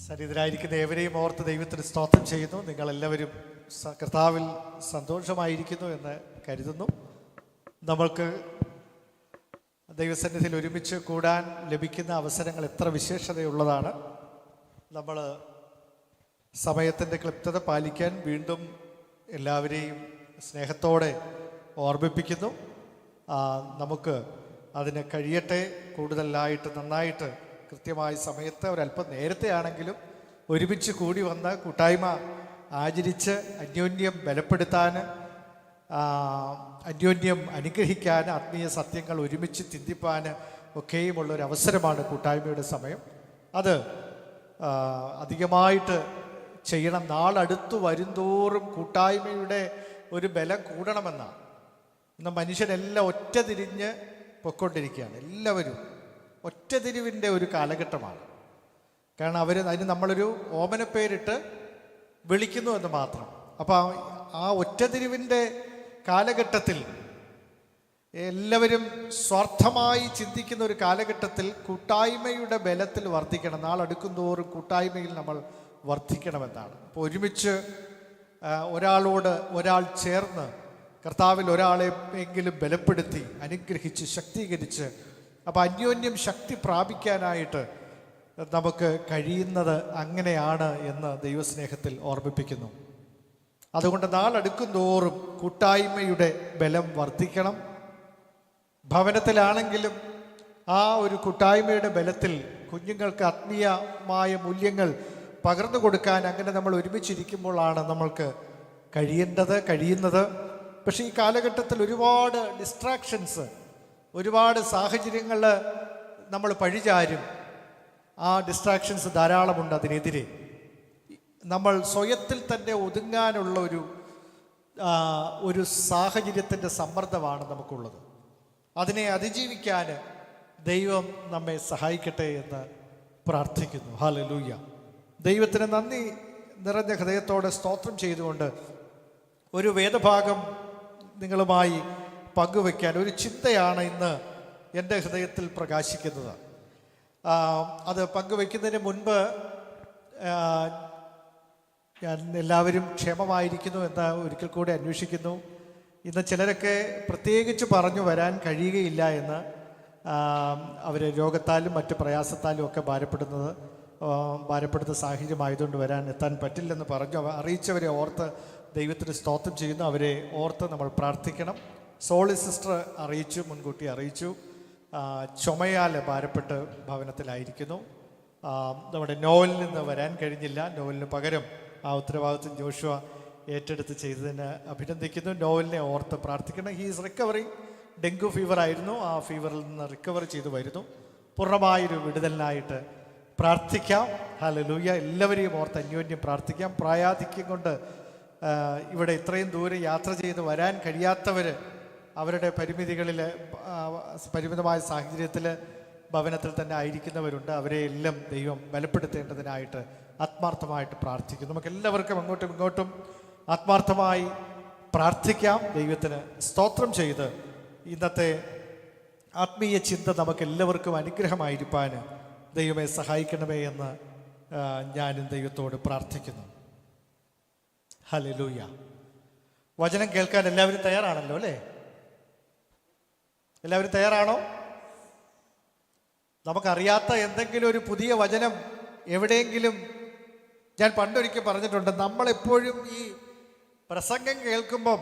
സന്നിധരായിരിക്കുന്ന ഏവരെയും ഓർത്ത് ദൈവത്തിന് സ്തോത്രം ചെയ്യുന്നു. നിങ്ങളെല്ലാവരും കർത്താവിൽ സന്തോഷമായിരിക്കുന്നു എന്ന് കരുതുന്നു. നമ്മൾക്ക് ദൈവസന്നിധിയിൽ ഒരുമിച്ച് കൂടാൻ ലഭിക്കുന്ന അവസരങ്ങൾ എത്ര വിശേഷതയുള്ളതാണ്. നമ്മൾ സമയത്തിൻ്റെ ക്ലിപ്തത പാലിക്കാൻ വീണ്ടും എല്ലാവരെയും സ്നേഹത്തോടെ ഓർമ്മിപ്പിക്കുന്നു. നമുക്ക് അതിന് കഴിയട്ടെ. കൂടുതലായിട്ട് നന്നായിട്ട് കൃത്യമായ സമയത്ത് ഒരല്പം നേരത്തെ ആണെങ്കിലും ഒരുമിച്ച് കൂടി വന്ന് കൂട്ടായ്മ ആചരിച്ച് അന്യോന്യം ബലപ്പെടുത്താൻ, അന്യോന്യം അനുഗ്രഹിക്കാൻ, ആത്മീയ സത്യങ്ങൾ ഒരുമിച്ച് ചിന്തിപ്പാൻ ഒക്കെയുമുള്ളൊരവസരമാണ് കൂട്ടായ്മയുടെ സമയം. അത് അധികമായിട്ട് ചെയ്യണം. നാളടുത്തു വരുംതോറും കൂട്ടായ്മയുടെ ഒരു ബലം കൂടണമെന്നാണ്. ഇന്ന് മനുഷ്യരെല്ലാം ഒറ്റ തിരിഞ്ഞ് പൊയ്ക്കൊണ്ടിരിക്കുകയാണ്. എല്ലാവരും ഒറ്റതിരിവിൻ്റെ ഒരു കാലഘട്ടമാണ്. കാരണം അതിന് നമ്മളൊരു ഓമനപ്പേരിട്ട് വിളിക്കുന്നു എന്ന് മാത്രം. അപ്പോൾ ആ ഒറ്റതിരിവിൻ്റെ കാലഘട്ടത്തിൽ എല്ലാവരും സ്വാർത്ഥമായി ചിന്തിക്കുന്ന ഒരു കാലഘട്ടത്തിൽ കൂട്ടായ്മയുടെ ബലത്തിൽ വർദ്ധിക്കണം. നാളടുക്കും തോറും കൂട്ടായ്മയിൽ നമ്മൾ വർദ്ധിക്കണമെന്നാണ്. അപ്പോൾ ഒരുമിച്ച് ഒരാളോട് ഒരാൾ ചേർന്ന് കർത്താവിൽ ഒരാളെ എങ്കിലും ബലപ്പെടുത്തി അനുഗ്രഹിച്ച് ശക്തീകരിച്ച് അപ്പോൾ അന്യോന്യം ശക്തി പ്രാപിക്കാനായിട്ട് നമുക്ക് കഴിയുന്നത് അങ്ങനെയാണ് എന്ന് ദൈവസ്നേഹത്തിൽ ഓർമ്മിപ്പിക്കുന്നു. അതുകൊണ്ട് നാളടുക്കും തോറും കൂട്ടായ്മയുടെ ബലം വർദ്ധിക്കണം. ഭവനത്തിലാണെങ്കിലും ആ ഒരു കൂട്ടായ്മയുടെ ബലത്തിൽ കുഞ്ഞുങ്ങൾക്ക് ആത്മീയമായ മൂല്യങ്ങൾ പകർന്നു കൊടുക്കാൻ അങ്ങനെ നമ്മൾ ഒരുമിച്ചിരിക്കുമ്പോഴാണ് നമ്മൾക്ക് കഴിയുന്നത്. പക്ഷേ ഈ കാലഘട്ടത്തിൽ ഒരുപാട് ഡിസ്ട്രാക്ഷൻസ്, ഒരുപാട് സാഹചര്യങ്ങൾ നമ്മൾ പഴിചാരും. ആ ഡിസ്ട്രാക്ഷൻസ് ധാരാളമുണ്ട്. അതിനെതിരെ നമ്മൾ സ്വയത്തിൽ തന്നെ ഒതുങ്ങാനുള്ള ഒരു സാഹചര്യത്തിൻ്റെ സമ്മർദ്ദമാണ് നമുക്കുള്ളത്. അതിനെ അതിജീവിക്കാൻ ദൈവം നമ്മെ സഹായിക്കട്ടെ എന്ന് പ്രാർത്ഥിക്കുന്നു. ഹല്ലേലൂയ. ദൈവത്തിന് നന്ദി നിറഞ്ഞ ഹൃദയത്തോടെ സ്തോത്രം ചെയ്തുകൊണ്ട് ഒരു വേദഭാഗം നിങ്ങളുമായി പങ്കുവയ്ക്കാൻ ഒരു ചിന്തയാണ് ഇന്ന് എൻ്റെ ഹൃദയത്തിൽ പ്രകാശിക്കുന്നത്. അത് പങ്കുവയ്ക്കുന്നതിന് മുൻപ് ഞാൻ എല്ലാവരും ക്ഷേമമായിരിക്കുന്നു എന്ന് ഒരിക്കൽ കൂടി അന്വേഷിക്കുന്നു. ഇന്ന് ചിലരൊക്കെ പ്രത്യേകിച്ച് പറഞ്ഞു വരാൻ കഴിയുകയില്ല എന്ന്, അവർ രോഗത്താലും മറ്റ് പ്രയാസത്താലും ഒക്കെ ഭാരപ്പെടുന്ന സാഹചര്യമായതുകൊണ്ട് എത്താൻ പറ്റില്ലെന്ന് പറഞ്ഞു അറിയിച്ചവരെ ഓർത്ത് ദൈവത്തിന് സ്തോത്രം ചെയ്യുന്നു. അവരെ ഓർത്ത് നമ്മൾ പ്രാർത്ഥിക്കണം. സോളി സിസ്റ്റർ മുൻകൂട്ടി അറിയിച്ചു. ചുമയാൽ ഭാരപ്പെട്ട് ഭവനത്തിലായിരിക്കുന്നു. നമ്മുടെ നോവലിൽ നിന്ന് വരാൻ കഴിഞ്ഞില്ല. നോവലിന് പകരം ആ ഉത്തരവാദിത്വം ജോഷുവ ഏറ്റെടുത്ത് ചെയ്തതിന് അഭിനന്ദിക്കുന്നു. നോവലിനെ ഓർത്ത് പ്രാർത്ഥിക്കണം. He is recovering. Dengue fever ആയിരുന്നു. ആ ഫീവറിൽ നിന്ന് റിക്കവർ ചെയ്തു വരുന്നു. പൂർണ്ണമായൊരു വിടുതലിനായിട്ട് പ്രാർത്ഥിക്കാം. ഹല്ലേലൂയ. എല്ലാവരെയും ഓർത്ത് അന്യോന്യം പ്രാർത്ഥിക്കാം. പ്രായാധിക്യം കൊണ്ട് ഇവിടെ ഇത്രയും ദൂരം യാത്ര ചെയ്ത് വരാൻ കഴിയാത്തവർ, അവരുടെ പരിമിതമായ സാഹചര്യത്തിൽ ഭവനത്തിൽ തന്നെ ആയിരിക്കുന്നവരുണ്ട്. അവരെ എല്ലാം ദൈവം ബലപ്പെടുത്തേണ്ടതിനായിട്ട് ആത്മാർത്ഥമായിട്ട് പ്രാർത്ഥിക്കുന്നു. നമുക്ക് എല്ലാവർക്കും അങ്ങോട്ടും ഇങ്ങോട്ടും ആത്മാർത്ഥമായി പ്രാർത്ഥിക്കാം. ദൈവത്തിന് സ്തോത്രം ചെയ്ത് ഇന്നത്തെ ആത്മീയ ചിന്ത നമുക്ക് എല്ലാവർക്കും അനുഗ്രഹമായിരിക്കാൻ ദൈവമേ സഹായിക്കണമേ എന്ന് ഞാനും ദൈവത്തോട് പ്രാർത്ഥിക്കുന്നു. ഹല്ലേലൂയ. വചനം കേൾക്കാൻ എല്ലാവരും തയ്യാറാണല്ലോ അല്ലേ? എല്ലാവരും തയ്യാറാണോ? നമുക്കറിയാത്ത എന്തെങ്കിലും ഒരു പുതിയ വചനം എവിടെയെങ്കിലും, ഞാൻ പണ്ടൊരിക്കൽ പറഞ്ഞിട്ടുണ്ട്, നമ്മളെപ്പോഴും ഈ പ്രസംഗം കേൾക്കുമ്പം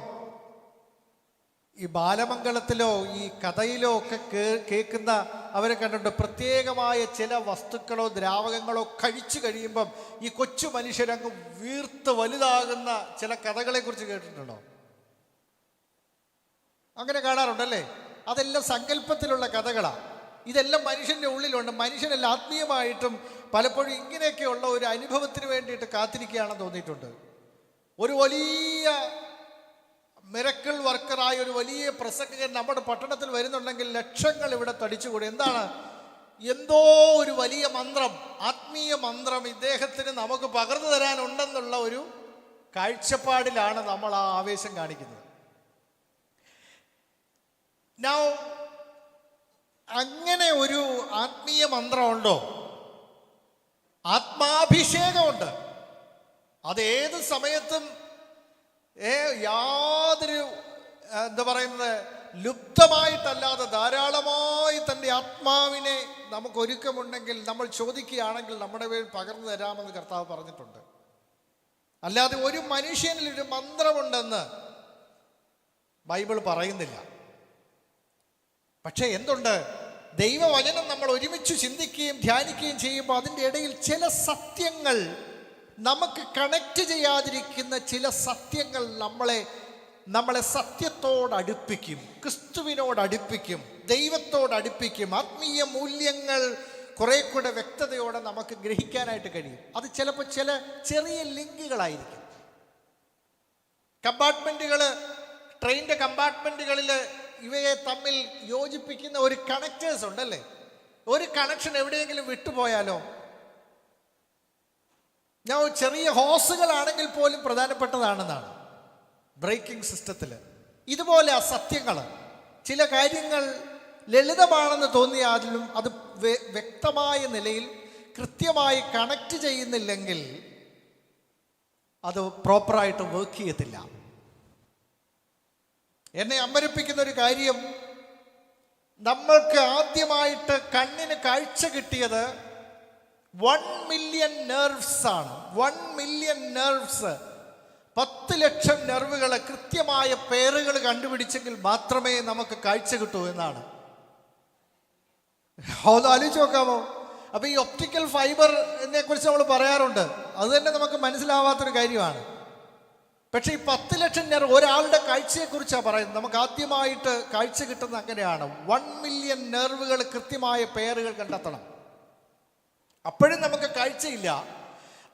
ഈ ബാലമംഗളത്തിലോ ഈ കഥയിലോ ഒക്കെ കേൾക്കുന്ന അവരെ കണ്ടിട്ടുണ്ട്. പ്രത്യേകമായ ചില വസ്തുക്കളോ ദ്രാവകങ്ങളോ കഴിച്ചു കഴിയുമ്പം ഈ കൊച്ചു മനുഷ്യരങ്ങ് വീർത്ത് വലുതാകുന്ന ചില കഥകളെക്കുറിച്ച് കേട്ടിട്ടുണ്ടോ? അങ്ങനെ കാണാറുണ്ടല്ലേ? അതെല്ലാം സങ്കല്പത്തിലുള്ള കഥകളാണ്. ഇതെല്ലാം മനുഷ്യൻ്റെ ഉള്ളിലുണ്ട്. മനുഷ്യനെല്ലാം ആത്മീയമായിട്ടും പലപ്പോഴും ഇങ്ങനെയൊക്കെയുള്ള ഒരു അനുഭവത്തിന് വേണ്ടിയിട്ട് കാത്തിരിക്കുകയാണെന്ന് തോന്നിയിട്ടുണ്ട്. ഒരു വലിയ മിറക്കിൾ വർക്കറായ ഒരു വലിയ പ്രസംഗകൻ നമ്മുടെ പട്ടണത്തിൽ വരുന്നുണ്ടെങ്കിൽ ലക്ഷങ്ങൾ ഇവിടെ തടിച്ചുകൂടി. എന്താണ്? എന്തോ ഒരു വലിയ മന്ത്രം, ആത്മീയ മന്ത്രം ഇദ്ദേഹത്തിന് നമുക്ക് പകർന്നു തരാനുണ്ടെന്നുള്ള ഒരു കാഴ്ചപ്പാടിലാണ് നമ്മൾ ആ ആവേശം കാണിക്കുന്നത്. അങ്ങനെ ഒരു ആത്മീയ മന്ത്രമുണ്ടോ? ആത്മാഭിഷേകമുണ്ട്. അത് ഏത് സമയത്തും യാതൊരു എന്താ പറയുന്നത് ലുപ്തമായിട്ടല്ലാതെ ധാരാളമായി തൻ്റെ ആത്മാവിനെ നമുക്ക് ഒരുക്കമുണ്ടെങ്കിൽ നമ്മൾ ചോദിക്കുകയാണെങ്കിൽ നമ്മുടെ പേരിൽ പകർന്നു തരാമെന്ന് കർത്താവ് പറഞ്ഞിട്ടുണ്ട്. അല്ലാതെ ഒരു മനുഷ്യനിൽ ഒരു മന്ത്രമുണ്ടെന്ന് ബൈബിൾ പറയുന്നില്ല. പക്ഷെ എന്തുണ്ട്, ദൈവവചനം നമ്മൾ ഒരുമിച്ച് ചിന്തിക്കുകയും ധ്യാനിക്കുകയും ചെയ്യുമ്പോൾ അതിൻ്റെ ഇടയിൽ ചില സത്യങ്ങൾ, നമുക്ക് കണക്ട് ചെയ്യാതിരിക്കുന്ന ചില സത്യങ്ങൾ നമ്മളെ സത്യത്തോടടുപ്പിക്കും, ക്രിസ്തുവിനോടടുപ്പിക്കും, ദൈവത്തോടടുപ്പിക്കും. ആത്മീയ മൂല്യങ്ങൾ കുറെ കൂടെ വ്യക്തതയോടെ നമുക്ക് ഗ്രഹിക്കാനായിട്ട് കഴിയും. അത് ചിലപ്പോൾ ചില ചെറിയ ലിങ്കുകളായിരിക്കും. ട്രെയിനിൻ്റെ കമ്പാർട്ട്മെൻറ്റുകളിൽ ഇവയെ തമ്മിൽ യോജിപ്പിക്കുന്ന ഒരു കണക്റ്റേഴ്സ് ഉണ്ടല്ലേ. ഒരു കണക്ഷൻ എവിടെയെങ്കിലും വിട്ടുപോയാലോ, ചെറിയ ഹോസുകളാണെങ്കിൽ പോലും പ്രധാനപ്പെട്ടതാണെന്നാണ് ബ്രേക്കിംഗ് സിസ്റ്റത്തിൽ. ഇതുപോലെ ആ സത്യങ്ങൾ, ചില കാര്യങ്ങൾ ലളിതമാണെന്ന് തോന്നിയാലും അത് വ്യക്തമായ നിലയിൽ കൃത്യമായി കണക്ട് ചെയ്യുന്നില്ലെങ്കിൽ അത് പ്രോപ്പറായിട്ട് വർക്ക് ചെയ്യത്തില്ല. എന്നെ അമ്പരപ്പിക്കുന്ന ഒരു കാര്യം, നമ്മൾക്ക് ആദ്യമായിട്ട് കണ്ണിന് കാഴ്ച കിട്ടിയത് 1 മില്യൺ നെർവ്സ് ആണ്. 1 മില്യൺ നെർവ്സ്, 10 ലക്ഷം നെർവുകൾ കൃത്യമായ പേരുകൾ കണ്ടുപിടിച്ചെങ്കിൽ മാത്രമേ നമുക്ക് കാഴ്ച കിട്ടൂ എന്നാണ്. അത് ആലോചിച്ച് നോക്കാമോ? അപ്പൊ ഈ ഒപ്റ്റിക്കൽ ഫൈബറിനെ കുറിച്ച് നമ്മൾ പറയാറുണ്ട്, അത് തന്നെ നമുക്ക് മനസ്സിലാവാത്തൊരു കാര്യമാണ്. പക്ഷെ ഈ 10 ലക്ഷം നെർവ്, ഒരാളുടെ കാഴ്ചയെക്കുറിച്ചാണ് പറയുന്നത്. നമുക്ക് ആദ്യമായിട്ട് കാഴ്ച കിട്ടുന്നത് അങ്ങനെയാണ്. 1 മില്യൺ നെർവുകൾ കൃത്യമായ പേരുകൾ കണ്ടെത്തണം. അപ്പോഴും നമുക്ക് കാഴ്ചയില്ല.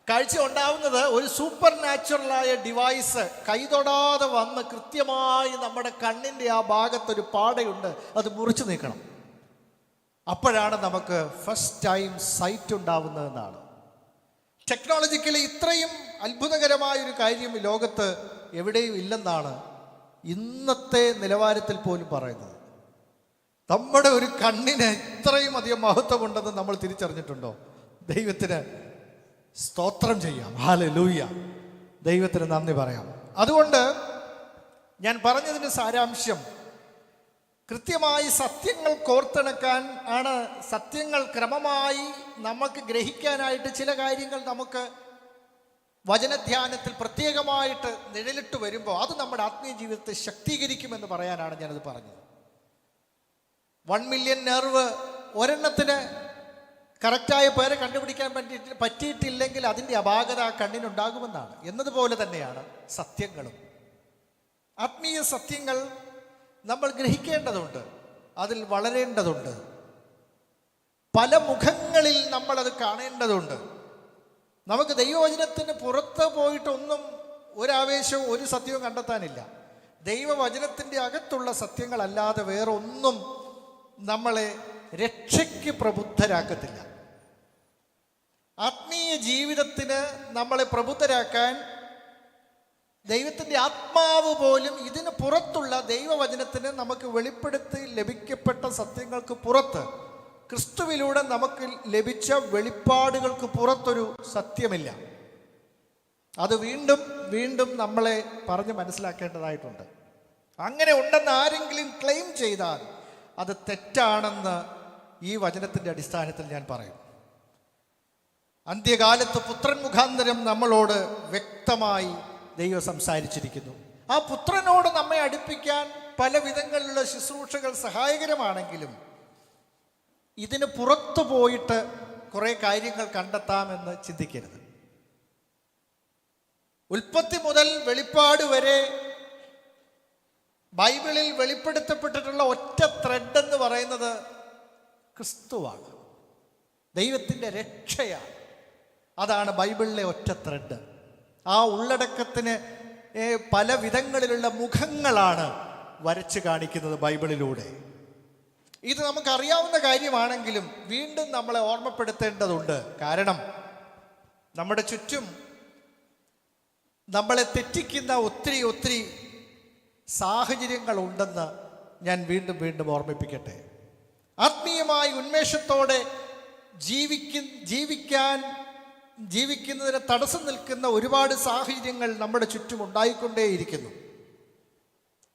കാഴ്ച ഉണ്ടാവുന്നത് ഒരു സൂപ്പർ നാച്ചുറലായ ഡിവൈസ് കൈതൊടാതെ വന്ന് കൃത്യമായി നമ്മുടെ കണ്ണിൻ്റെ ആ ഭാഗത്തൊരു പാടയുണ്ട്, അത് മുറിച്ചു നീക്കണം. അപ്പോഴാണ് നമുക്ക് ഫസ്റ്റ് ടൈം സൈറ്റ് ഉണ്ടാവുന്നതെന്നാണ്. ടെക്നോളജിക്കലി ഇത്രയും അത്ഭുതകരമായൊരു കാര്യം ലോകത്ത് എവിടെയും ഇല്ലെന്നാണ് ഇന്നത്തെ നിലവാരത്തിൽ പോലും പറയുന്നത്. നമ്മുടെ ഒരു കണ്ണിന് ഇത്രയും അധികം മഹത്വമുണ്ടെന്ന് നമ്മൾ തിരിച്ചറിഞ്ഞിട്ടുണ്ടോ? ദൈവത്തിന് സ്തോത്രം ചെയ്യാം. ഹല്ലേലൂയ, ദൈവത്തിന് നന്ദി പറയാം. അതുകൊണ്ട് ഞാൻ പറഞ്ഞതിന് സാരാംശം, കൃത്യമായി സത്യങ്ങൾ കോർത്തിണക്കാൻ ആണ്. സത്യങ്ങൾ ക്രമമായി നമുക്ക് ഗ്രഹിക്കാനായിട്ട് ചില കാര്യങ്ങൾ നമുക്ക് വചനധ്യാനത്തിൽ പ്രത്യേകമായിട്ട് നിഴലിട്ട് വരുമ്പോൾ അത് നമ്മുടെ ആത്മീയ ജീവിതത്തെ ശക്തീകരിക്കുമെന്ന് പറയാനാണ് ഞാനത് പറഞ്ഞത്. 1 മില്യൺ നെർവ്, ഒരെണ്ണത്തിന് കറക്റ്റായ പേര് കണ്ടുപിടിക്കാൻ പറ്റിയിട്ടില്ലെങ്കിൽ അതിൻ്റെ അപാകത ആ കണ്ണിനുണ്ടാകുമെന്നാണ്. എന്നതുപോലെ തന്നെയാണ് സത്യങ്ങളും. ആത്മീയ സത്യങ്ങൾ നമ്മൾ ഗ്രഹിക്കേണ്ടതുണ്ട്, അതിൽ വളരേണ്ടതുണ്ട്. പല മുഖങ്ങളിൽ നമ്മളത് കാണേണ്ടതുണ്ട്. നമുക്ക് ദൈവവചനത്തിന് പുറത്ത് പോയിട്ടൊന്നും ഒരാവേശവും ഒരു സത്യവും കണ്ടെത്താനില്ല. ദൈവവചനത്തിൻ്റെ അകത്തുള്ള സത്യങ്ങളല്ലാതെ വേറെ ഒന്നും നമ്മളെ രക്ഷയ്ക്ക് പ്രബുദ്ധരാക്കത്തില്ല. ആത്മീയ ജീവിതത്തിന് നമ്മളെ പ്രബുദ്ധരാക്കാൻ ദൈവത്തിൻ്റെ ആത്മാവ് പോലും ഇതിന് പുറത്തുള്ള ദൈവവചനത്തിന് നമുക്ക് വെളിപ്പെടുത്തി ലഭിക്കപ്പെട്ട സത്യങ്ങൾക്ക് പുറത്ത്, ക്രിസ്തുവിലൂടെ നമുക്ക് ലഭിച്ച വെളിപ്പാടുകൾക്ക് പുറത്തൊരു സത്യമില്ല. അത് വീണ്ടും വീണ്ടും നമ്മളെ പറഞ്ഞ് മനസ്സിലാക്കേണ്ടതായിട്ടുണ്ട്. അങ്ങനെ ഉണ്ടെന്ന് ആരെങ്കിലും ക്ലെയിം ചെയ്താൽ അത് തെറ്റാണെന്ന് ഈ വചനത്തിൻ്റെ അടിസ്ഥാനത്തിൽ ഞാൻ പറയും. അന്ത്യകാലത്ത് പുത്രൻ മുഖാന്തരം നമ്മളോട് വ്യക്തമായി ദൈവം സംസാരിച്ചിരിക്കുന്നു. ആ പുത്രനോട് നമ്മെ അടുപ്പിക്കാൻ പല വിധങ്ങളിലുള്ള ശുശ്രൂഷകൾ സഹായകരമാണെങ്കിലും ഇതിന് പുറത്തു പോയിട്ട് കുറെ കാര്യങ്ങൾ കണ്ടെത്താമെന്ന് ചിന്തിക്കരുത്. ഉൽപ്പത്തി മുതൽ വെളിപ്പാട് വരെ ബൈബിളിൽ വെളിപ്പെടുത്തപ്പെട്ടിട്ടുള്ള ഒറ്റ ത്രെഡ് എന്ന് പറയുന്നത് ക്രിസ്തുവാണ്, ദൈവത്തിൻ്റെ രക്ഷയാണ്. അതാണ് ബൈബിളിലെ ഒറ്റ ത്രെഡ്. ആ ഉള്ളടക്കത്തിന് പല വിധങ്ങളിലുള്ള മുഖങ്ങളാണ് വരച്ച് കാണിക്കുന്നത് ബൈബിളിലൂടെ. ഇത് നമുക്കറിയാവുന്ന കാര്യമാണെങ്കിലും വീണ്ടും നമ്മളെ ഓർമ്മപ്പെടുത്തേണ്ടതുണ്ട്. കാരണം നമ്മുടെ ചുറ്റും നമ്മളെ തെറ്റിക്കുന്ന ഒത്തിരി സാഹചര്യങ്ങളുണ്ടെന്ന് ഞാൻ വീണ്ടും വീണ്ടും ഓർമ്മിപ്പിക്കട്ടെ. ആത്മീയമായി ഉന്മേഷത്തോടെ ജീവിക്കാൻ ജീവിക്കുന്നതിന് തടസ്സം നിൽക്കുന്ന ഒരുപാട് സാഹചര്യങ്ങൾ നമ്മുടെ ചുറ്റും ഉണ്ടായിക്കൊണ്ടേയിരിക്കുന്നു.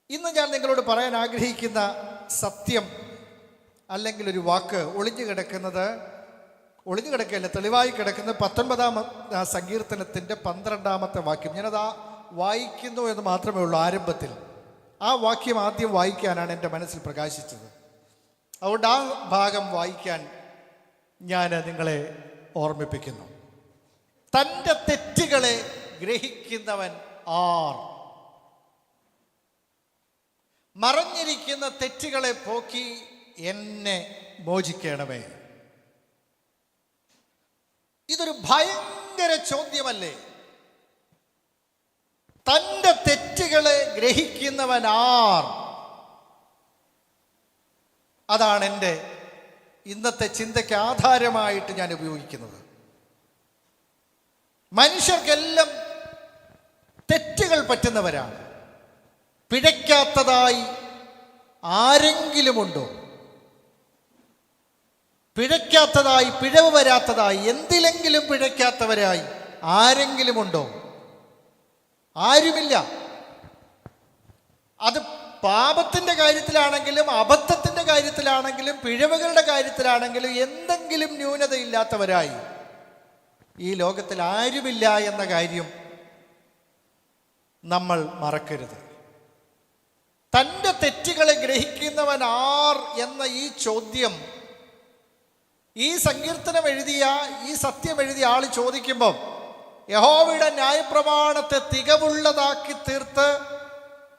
ഇന്ന് ഞാൻ നിങ്ങളോട് പറയാൻ ആഗ്രഹിക്കുന്ന സത്യം അല്ലെങ്കിൽ ഒരു വാക്ക് ഒളിഞ്ഞു കിടക്കുകയല്ല, തെളിവായി കിടക്കുന്നത് 19-ാം സങ്കീർത്തനത്തിൻ്റെ 12-ാമത്തെ വാക്യം. ഞാനത് വായിക്കുന്നു എന്ന് മാത്രമേ ഉള്ളൂ. ആരംഭത്തിൽ ആ വാക്യം ആദ്യം വായിക്കാനാണ് എൻ്റെ മനസ്സിൽ പ്രകാശിച്ചത്. അതുകൊണ്ട് ആ ഭാഗം വായിക്കാൻ ഞാൻ നിങ്ങളെ ഓർമ്മിപ്പിക്കുന്നു. തൻ്റെ തെറ്റുകളെ ഗ്രഹിക്കുന്നവൻ ആർ? മറഞ്ഞിരിക്കുന്ന തെറ്റുകളെ പോക്കി എന്നെ മോചിക്കണമേ. ഇതൊരു ഭയങ്കര ചോദ്യമല്ലേ? തൻ്റെ തെറ്റുകളെ ഗ്രഹിക്കുന്നവൻ ആർ? അതാണ് എൻ്റെ ഇന്നത്തെ ചിന്തയ്ക്ക് ആധാരമായിട്ട് ഞാൻ ഉപയോഗിക്കുന്നത്. മനുഷ്യർക്കെല്ലാം തെറ്റുകൾ പറ്റുന്നവരാണ്. പിഴയ്ക്കാത്തതായി ആരെങ്കിലുമുണ്ടോ? പിഴയ്ക്കാത്തതായി, പിഴവ് വരാത്തതായി, എന്തിലെങ്കിലും പിഴയ്ക്കാത്തവരായി ആരെങ്കിലുമുണ്ടോ? ആരുമില്ല. അത് പാപത്തിൻ്റെ കാര്യത്തിലാണെങ്കിലും അബദ്ധത്തിൻ്റെ കാര്യത്തിലാണെങ്കിലും പിഴവുകളുടെ കാര്യത്തിലാണെങ്കിലും എന്തെങ്കിലും ന്യൂനതയില്ലാത്തവരായി ഈ ലോകത്തിൽ ആരുമില്ല എന്ന കാര്യം നമ്മൾ മറക്കരുത്. തൻ്റെ തെറ്റുകളെ ഗ്രഹിക്കുന്നവൻ ആർ എന്ന ഈ ചോദ്യം ഈ സങ്കീർത്തനം എഴുതിയ, ഈ സത്യം എഴുതിയ ആൾ ചോദിക്കുമ്പം യഹോവയുടെ ന്യായപ്രമാണത്തെ തികവുള്ളതാക്കി തീർത്ത്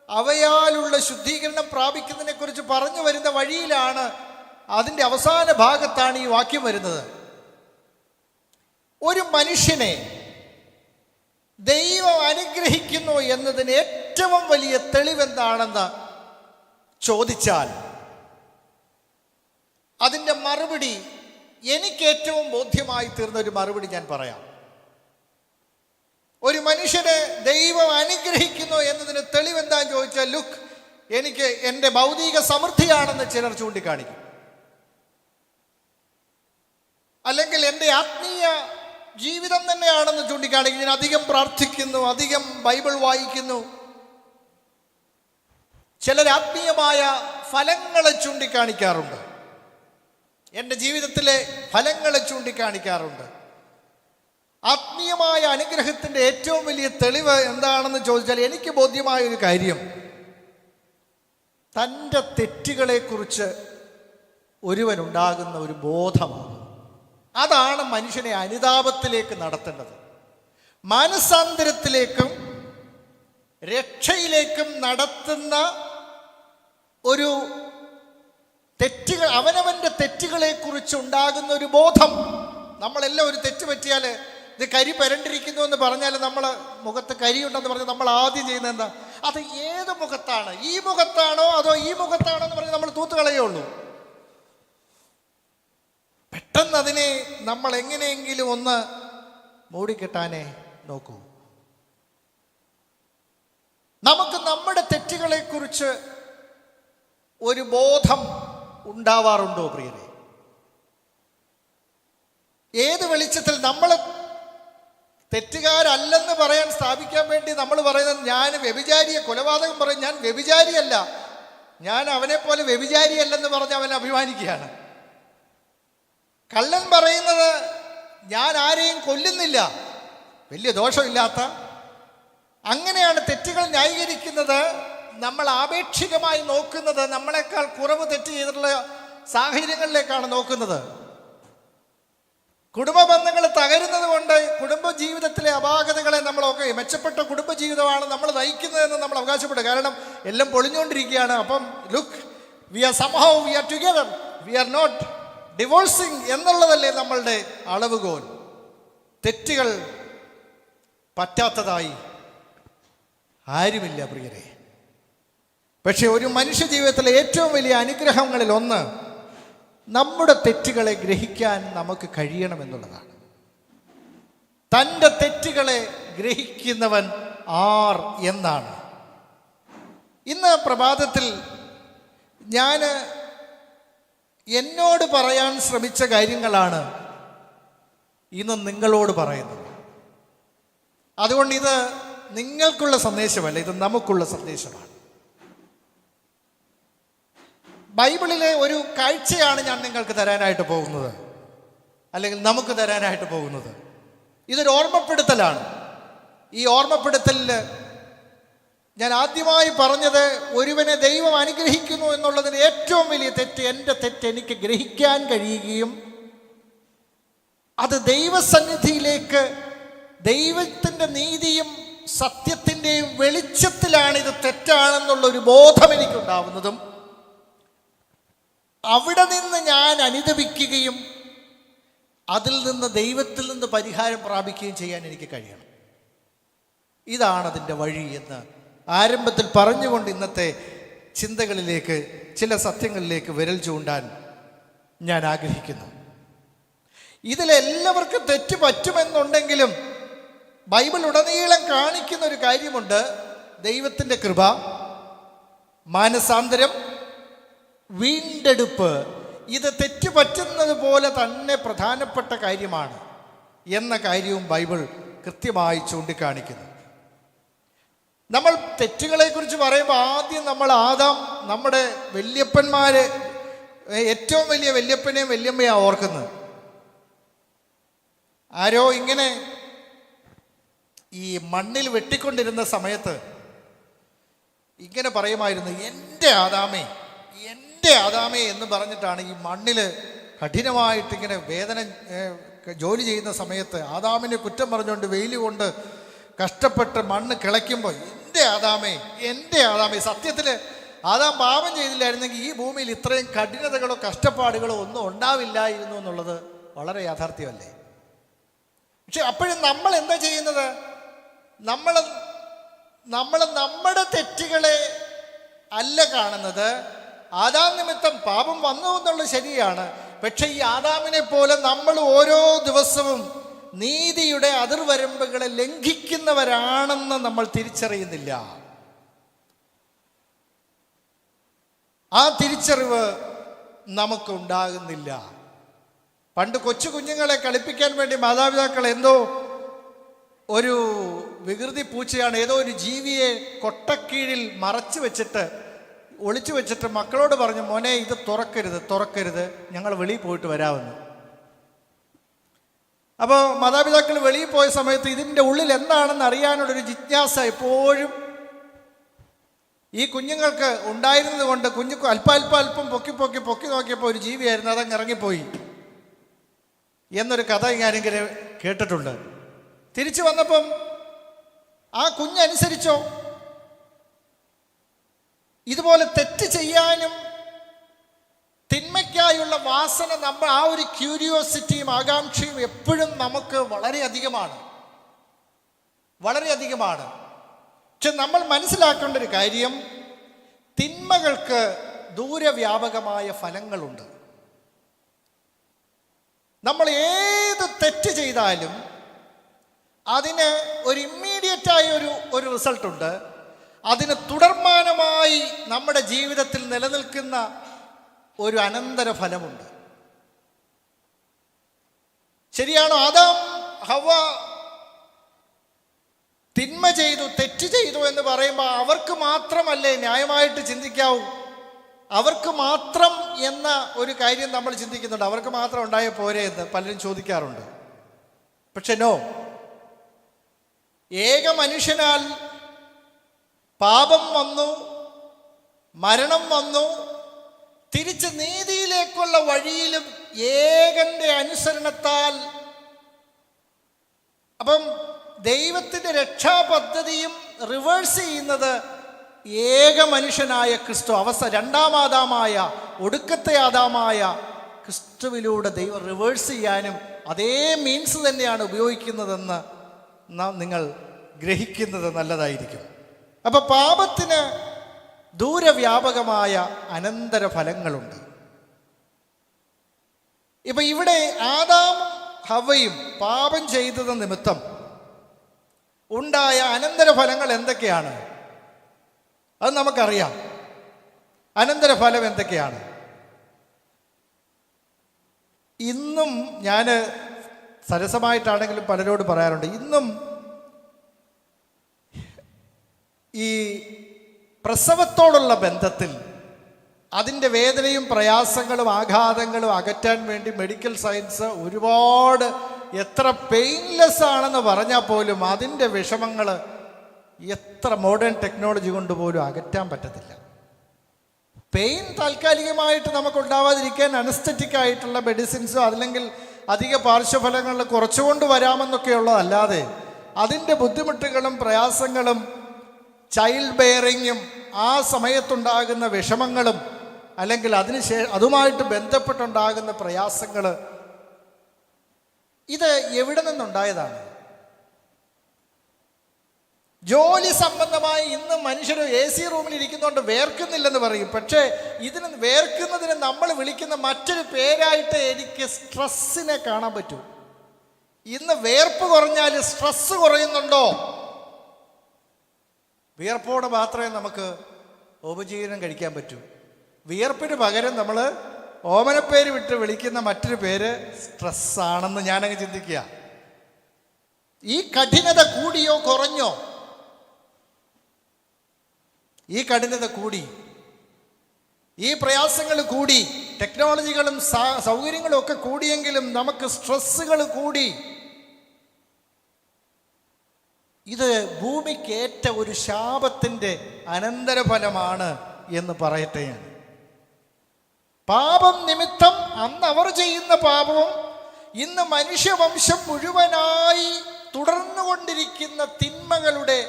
അവയാലുള്ള ശുദ്ധീകരണം പ്രാപിക്കുന്നതിനെ കുറിച്ച് പറഞ്ഞു വരുന്ന വഴിയിലാണ്, അതിൻ്റെ അവസാന ഭാഗത്താണ് ഈ വാക്യം വരുന്നത്. ഒരു മനുഷ്യനെ ദൈവം അനുഗ്രഹിക്കുന്നു എന്നതിന് ഏറ്റവും വലിയ തെളിവെന്താണെന്ന് ചോദിച്ചാൽ അതിൻ്റെ മറുപടി, എനിക്ക് ഏറ്റവും ബോധ്യമായി തീർന്ന ഒരു മറുപടി ഞാൻ പറയാം. ഒരു മനുഷ്യനെ ദൈവം അനുഗ്രഹിക്കുന്നു എന്നതിന് തെളിവെന്താന്ന് ചോദിച്ചാൽ, ലുക്ക്, എനിക്ക് എൻ്റെ ഭൗതിക സമൃദ്ധിയാണെന്ന് ചിലർ ചൂണ്ടിക്കാണിക്കും. അല്ലെങ്കിൽ എൻ്റെ ആത്മീയ ജീവിതം തന്നെയാണെന്ന് ചൂണ്ടിക്കാണിക്കും. ഞാൻ അധികം പ്രാർത്ഥിക്കുന്നു, അധികം ബൈബിൾ വായിക്കുന്നു. ചിലർ ആത്മീയമായ ഫലങ്ങളെ ചൂണ്ടിക്കാണിക്കാറുണ്ട്, എൻ്റെ ജീവിതത്തിലെ ഫലങ്ങളെ ചൂണ്ടിക്കാണിക്കാറുണ്ട്. ആത്മീയമായ അനുഗ്രഹത്തിൻ്റെ ഏറ്റവും വലിയ തെളിവ് എന്താണെന്ന് ചോദിച്ചാൽ എനിക്ക് ബോധ്യമായ ഒരു കാര്യം, തൻ്റെ തെറ്റുകളെക്കുറിച്ച് ഒരുവനുണ്ടാകുന്ന ഒരു ബോധമാണ്. അതാണ് മനുഷ്യനെ അനുതാപത്തിലേക്ക് നടത്തേണ്ടത്. മാനസാന്തരത്തിലേക്കും രക്ഷയിലേക്കും നടത്തുന്ന ഒരു തെറ്റുകൾ, അവനവൻ്റെ തെറ്റുകളെക്കുറിച്ച് ഉണ്ടാകുന്ന ഒരു ബോധം. നമ്മളെല്ലാം ഒരു തെറ്റ് പറ്റിയാൽ ഇത് കരി പരണ്ടിരിക്കുന്നു എന്ന് പറഞ്ഞാൽ, നമ്മൾ മുഖത്ത് കരിയുണ്ടെന്ന് പറഞ്ഞാൽ നമ്മൾ ആദ്യം ചെയ്യുന്നത് എന്താ? അത് ഏത് മുഖത്താണ്? ഈ മുഖത്താണോ അതോ ഈ മുഖത്താണോ എന്ന് പറഞ്ഞ് നമ്മൾ തൂത്തുകളയുള്ളൂ. പെട്ടെന്ന് അതിനെ നമ്മൾ എങ്ങനെയെങ്കിലും ഒന്ന് മൂടിക്കെട്ടാനേ നോക്കൂ. നമുക്ക് നമ്മുടെ തെറ്റുകളെക്കുറിച്ച് ഒരു ബോധം ഉണ്ടാവാറുണ്ടോ പ്രിയരെ? ഏത് വെളിച്ചത്തിൽ നമ്മൾ തെറ്റുകാരല്ലെന്ന് പറയാൻ സ്ഥാപിക്കാൻ വേണ്ടി നമ്മൾ പറയുന്നത്, ഞാൻ വ്യഭിചാരിയെ, കൊലപാതകം പറയും ഞാൻ വ്യഭിചാരിയല്ല, ഞാൻ അവനെ പോലെ വ്യഭിചാരിയല്ലെന്ന് പറഞ്ഞ് അവൻ അഭിമാനിക്കുകയാണ്. കള്ളൻ പറയുന്നത് ഞാൻ ആരെയും കൊല്ലുന്നില്ല, വലിയ ദോഷമില്ലാത്ത. അങ്ങനെയാണ് തെറ്റുകൾ ന്യായീകരിക്കുന്നത്. നമ്മൾ ആപേക്ഷികമായി നോക്കുന്നത്, നമ്മളെക്കാൾ കുറവ് തെറ്റ് ചെയ്തിട്ടുള്ള സാഹചര്യങ്ങളിലേക്കാണ് നോക്കുന്നത്. കുടുംബ ബന്ധങ്ങൾ തകരുന്നത് കൊണ്ട് കുടുംബജീവിതത്തിലെ അപാകതകളെ നമ്മളൊക്കെ മെച്ചപ്പെട്ട കുടുംബജീവിതമാണ് നമ്മൾ നയിക്കുന്നതെന്ന് നമ്മൾ അവകാശപ്പെടുക. കാരണം എല്ലാം പൊളിഞ്ഞുകൊണ്ടിരിക്കുകയാണ്. അപ്പം look, we are somehow we are together, we are not divorcing എന്നുള്ളതല്ലേ നമ്മളുടെ അളവുകോൽ. തെറ്റുകൾ പറ്റാത്തതായി ആരുമില്ല പ്രിയരെ. പക്ഷെ ഒരു മനുഷ്യ ജീവിതത്തിലെ ഏറ്റവും വലിയ അനുഗ്രഹങ്ങളിൽ ഒന്ന് നമ്മുടെ തെറ്റുകളെ ഗ്രഹിക്കാൻ നമുക്ക് കഴിയണമെന്നുള്ളതാണ്. തൻ്റെ തെറ്റുകളെ ഗ്രഹിക്കുന്നവൻ ആർ എന്നാണ്. ഇന്ന് പ്രഭാതത്തിൽ ഞാൻ എന്നോട് പറയാൻ ശ്രമിച്ച കാര്യങ്ങളാണ് ഇന്ന് നിങ്ങളോട് പറയുന്നത്. അതുകൊണ്ട് ഇത് നിങ്ങൾക്കുള്ള സന്ദേശമല്ല, ഇത് നമുക്കുള്ള സന്ദേശമാണ്. ബൈബിളിലെ ഒരു കാഴ്ചയാണ് ഞാൻ നിങ്ങൾക്ക് തരാനായിട്ട് പോകുന്നത്, അല്ലെങ്കിൽ നമുക്ക് തരാനായിട്ട് പോകുന്നത്. ഇതൊരു ഓർമ്മപ്പെടുത്തലാണ്. ഈ ഓർമ്മപ്പെടുത്തലിൽ ഞാൻ ആദ്യമായി പറഞ്ഞത്, ഒരുവനെ ദൈവം അനുഗ്രഹിക്കുന്നു എന്നുള്ളതിന് ഏറ്റവും വലിയ തെറ്റ്, എൻ്റെ തെറ്റ് എനിക്ക് ഗ്രഹിക്കാൻ കഴിയുകയും അത് ദൈവസന്നിധിയിലേക്ക് ദൈവത്തിൻ്റെ നീതിയും സത്യത്തിൻ്റെയും വെളിച്ചത്തിലാണ് ഇത് തെറ്റാണെന്നുള്ളൊരു ബോധം എനിക്കുണ്ടാവുന്നതും അവിടെ നിന്ന് ഞാൻ അനുദപിക്കുകയും അതിൽ നിന്ന് ദൈവത്തിൽ നിന്ന് പരിഹാരം പ്രാപിക്കുകയും ചെയ്യാൻ എനിക്ക് കഴിയണം. ഇതാണ് അതിൻ്റെ വഴി എന്ന് ആരംഭത്തിൽ പറഞ്ഞുകൊണ്ട് ഇന്നത്തെ ചിന്തകളിലേക്ക്, ചില സത്യങ്ങളിലേക്ക് വിരൽ ചൂണ്ടാൻ ഞാൻ ആഗ്രഹിക്കുന്നു. ഇതിലെല്ലാവർക്കും തെറ്റ് പറ്റുമെന്നുണ്ടെങ്കിലും ബൈബിൾ ഉടനീളം കാണിക്കുന്ന ഒരു കാര്യമുണ്ട്. ദൈവത്തിൻ്റെ കൃപ, മാനസാന്തരം, വീണ്ടെടുപ്പ്, ഇത് തെറ്റ് പറ്റുന്നത് പോലെ തന്നെ പ്രധാനപ്പെട്ട കാര്യമാണ് എന്ന കാര്യവും ബൈബിൾ കൃത്യമായി ചൂണ്ടിക്കാണിക്കുന്നു. നമ്മൾ തെറ്റുകളെക്കുറിച്ച് പറയുമ്പോൾ ആദ്യം നമ്മൾ ആദാം, നമ്മുടെ വല്യപ്പന്മാര്, ഏറ്റവും വലിയ വല്യപ്പനെയും വല്യമ്മയാണ് ഓർക്കുന്നത്. ആരോ ഇങ്ങനെ ഈ മണ്ണിൽ വെട്ടിക്കൊണ്ടിരുന്ന സമയത്ത് ഇങ്ങനെ പറയുമായിരുന്നു, എൻ്റെ ആദാമേ, എൻ്റെ ആദാമേ എന്ന് പറഞ്ഞിട്ടാണ് ഈ മണ്ണിൽ കഠിനമായിട്ട് ഇങ്ങനെ വേദന ജോലി ചെയ്യുന്ന സമയത്ത് ആദാമിനെ കുറ്റം പറഞ്ഞുകൊണ്ട് വെയിൽ കൊണ്ട് കഷ്ടപ്പെട്ട് മണ്ണ് കിളയ്ക്കുമ്പോൾ എൻ്റെ ആദാമേ, എൻ്റെ ആദാമേ. സത്യത്തിൽ ആദാം പാപം ചെയ്തില്ലായിരുന്നെങ്കിൽ ഈ ഭൂമിയിൽ ഇത്രയും കഠിനതകളോ കഷ്ടപ്പാടുകളോ ഒന്നും ഉണ്ടാവില്ലായിരുന്നു എന്നുള്ളത് വളരെ യാഥാർത്ഥ്യമല്ലേ? പക്ഷെ അപ്പോഴും നമ്മൾ എന്താ ചെയ്യുന്നത്? നമ്മൾ നമ്മുടെ തെറ്റുകളെ അല്ല കാണുന്നത്. ആദാം നിമിത്തം പാപം വന്നു എന്നുള്ളത് ശരിയാണ്. പക്ഷെ ഈ ആദാമിനെ പോലെ നമ്മൾ ഓരോ ദിവസവും നീതിയുടെ അതിർവരമ്പുകളെ ലംഘിക്കുന്നവരാണെന്ന് നമ്മൾ തിരിച്ചറിയുന്നില്ല. ആ തിരിച്ചറിവ് നമുക്കുണ്ടാകുന്നില്ല. പണ്ട് കൊച്ചു കുഞ്ഞുങ്ങളെ കളിപ്പിക്കാൻ വേണ്ടി മാതാപിതാക്കൾ എന്തോ ഒരു വികൃതി പൂച്ചയാണ്, ഏതോ ഒരു ജീവിയെ കൊട്ടക്കീഴിൽ മറച്ചു വെച്ചിട്ട്, ഒളിച്ചു വെച്ചിട്ട് മക്കളോട് പറഞ്ഞു, മോനെ ഇത് തുറക്കരുത്, ഞങ്ങൾ വെളിയിൽ പോയിട്ട് വരാമെന്ന്. അപ്പോൾ മാതാപിതാക്കൾ വെളിയിൽ പോയ സമയത്ത് ഇതിൻ്റെ ഉള്ളിൽ എന്താണെന്ന് അറിയാനുള്ളൊരു ജിജ്ഞാസ എപ്പോഴും ഈ കുഞ്ഞുങ്ങൾക്ക് ഉണ്ടായിരുന്നത് കൊണ്ട് അല്പം പൊക്കി നോക്കിയപ്പോൾ ഒരു ജീവിയായിരുന്നു, അതങ്ങ് ഇറങ്ങിപ്പോയി എന്നൊരു കഥ ഞാനിങ്ങനെ കേട്ടിട്ടുണ്ട്. തിരിച്ചു വന്നപ്പം ആ കുഞ്ഞനുസരിച്ചോ? ഇതുപോലെ തെറ്റ് ചെയ്യാനും തിന്മയ്ക്കായുള്ള വാസന, നമ്മൾ ആ ഒരു ക്യൂരിയോസിറ്റിയും ആകാംക്ഷയും എപ്പോഴും നമുക്ക് വളരെയധികമാണ്. പക്ഷെ നമ്മൾ മനസ്സിലാക്കേണ്ട ഒരു കാര്യം, തിന്മകൾക്ക് ദൂരവ്യാപകമായ ഫലങ്ങളുണ്ട്. നമ്മൾ ഏത് തെറ്റ് ചെയ്താലും അതിന് ഒരു ഇമ്മീഡിയറ്റായ ഒരു റിസൾട്ടുണ്ട്. അതിന് തുടർമാനമായി നമ്മുടെ ജീവിതത്തിൽ നിലനിൽക്കുന്ന ഒരു അനന്തര ഫലമുണ്ട്. ശരിയാണോ? ആദാം ഹവ്വ തിന്മ ചെയ്തു, തെറ്റ് ചെയ്തു എന്ന് പറയുമ്പോൾ അവർക്ക് മാത്രമല്ലേ ന്യായമായിട്ട് ചിന്തിക്കാവൂ? അവർക്ക് മാത്രം എന്ന ഒരു കാര്യം നമ്മൾ ചിന്തിക്കുന്നുണ്ട്. അവർക്ക് മാത്രം ഉണ്ടായ പോരെ എന്ന് പലരും ചോദിക്കാറുണ്ട്. പക്ഷെ നോ, ഏക മനുഷ്യനാൽ പാപം വന്നു, മരണം വന്നു. തിരിച്ച് നീതിയിലേക്കുള്ള വഴിയിലും ഏകന്റെ അനുസരണത്താൽ, അപ്പം ദൈവത്തിൻ്റെ രക്ഷാപദ്ധതിയും റിവേഴ്സ് ചെയ്യുന്നത് ഏക മനുഷ്യനായ ക്രിസ്തു, രണ്ടാം ആദാമായ, ഒടുക്കത്തെ ആദാമായ ക്രിസ്തുവിലൂടെ ദൈവം റിവേഴ്സ് ചെയ്യാനും അതേ മീൻസ് തന്നെയാണ് ഉപയോഗിക്കുന്നതെന്ന് നിങ്ങൾ ഗ്രഹിക്കുന്നത് നല്ലതായിരിക്കും. അപ്പൊ പാപത്തിന് ദൂരവ്യാപകമായ അനന്തര ഫലങ്ങളുണ്ട്. ഇപ്പൊ ഇവിടെ ആദാമും ഹവ്വയും പാപം ചെയ്തത് നിമിത്തം ഉണ്ടായ അനന്തര ഫലങ്ങൾ എന്തൊക്കെയാണ്? അത് നമുക്കറിയാം. അനന്തരഫലം എന്തൊക്കെയാണ്? ഇന്നും ഞാൻ സരസമായിട്ടാണെങ്കിലും പലരോട് പറയാറുണ്ട്, ഇന്നും ഈ പ്രസവത്തോടുള്ള ബന്ധത്തിൽ അതിൻ്റെ വേദനയും പ്രയാസങ്ങളും ആഘാതങ്ങളും അകറ്റാൻ വേണ്ടി മെഡിക്കൽ സയൻസ് ഒരുപാട്, എത്ര പെയിൻലെസ് ആണെന്ന് പറഞ്ഞാൽ പോലും അതിൻ്റെ വിഷമങ്ങൾ എത്ര മോഡേൺ ടെക്നോളജി കൊണ്ട് പോലും അകറ്റാൻ പറ്റത്തില്ല. പെയിൻ താൽക്കാലികമായിട്ട് നമുക്കുണ്ടാവാതിരിക്കാൻ അനസ്തറ്റിക് ആയിട്ടുള്ള മെഡിസിൻസോ അല്ലെങ്കിൽ അധിക പാർശ്വഫലങ്ങൾ കുറച്ചുകൊണ്ട് വരാമെന്നൊക്കെയുള്ളതല്ലാതെ അതിൻ്റെ ബുദ്ധിമുട്ടുകളും പ്രയാസങ്ങളും ചൈൽഡ് ബെയറിങ്ങും ആ സമയത്തുണ്ടാകുന്ന വിഷമങ്ങളും അല്ലെങ്കിൽ അതുമായിട്ട് ബന്ധപ്പെട്ടുണ്ടാകുന്ന പ്രയാസങ്ങൾ, ഇത് എവിടെ നിന്നുണ്ടായതാണ്? ജോലി സംബന്ധമായി ഇന്ന് മനുഷ്യർ AC റൂമിൽ ഇരിക്കുന്നതുകൊണ്ട് വേർക്കുന്നില്ലെന്ന് പറയും. പക്ഷേ ഇതിന് വേർക്കുന്നതിന് നമ്മൾ വിളിക്കുന്ന മറ്റൊരു പേരായിട്ട് എനിക്ക് സ്ട്രെസ്സിനെ കാണാൻ പറ്റൂ. ഇന്ന് വേർപ്പ് കുറഞ്ഞാൽ സ്ട്രെസ് കുറയുന്നുണ്ടോ? വിയർപ്പോടെ മാത്രമേ നമുക്ക് ഉപജീവനം കഴിക്കാൻ പറ്റൂ. വിയർപ്പിന് പകരം നമ്മൾ ഓമനപ്പേര് വിട്ട് വിളിക്കുന്ന മറ്റൊരു പേര് സ്ട്രെസ്സാണെന്ന് ഞാനങ്ങ് ചിന്തിക്കുക. ഈ കഠിനത കൂടിയോ കുറഞ്ഞോ? ഈ കഠിനത കൂടി, ഈ പ്രയാസങ്ങൾ കൂടി, ടെക്നോളജികളും സൗകര്യങ്ങളും ഒക്കെ കൂടിയെങ്കിലും നമുക്ക് സ്ട്രെസ്സുകൾ കൂടി. ഇത് ഭൂമിക്കേറ്റ ഒരു ശാപത്തിൻ്റെ അനന്തരഫലമാണ് എന്ന് പറയട്ടെ ഞാൻ. പാപം നിമിത്തം അന്ന് അവർ ചെയ്യുന്ന പാപവും ഇന്ന് മനുഷ്യവംശം മുഴുവനായി തുടർന്നുകൊണ്ടിരിക്കുന്ന തിന്മകളുടെ,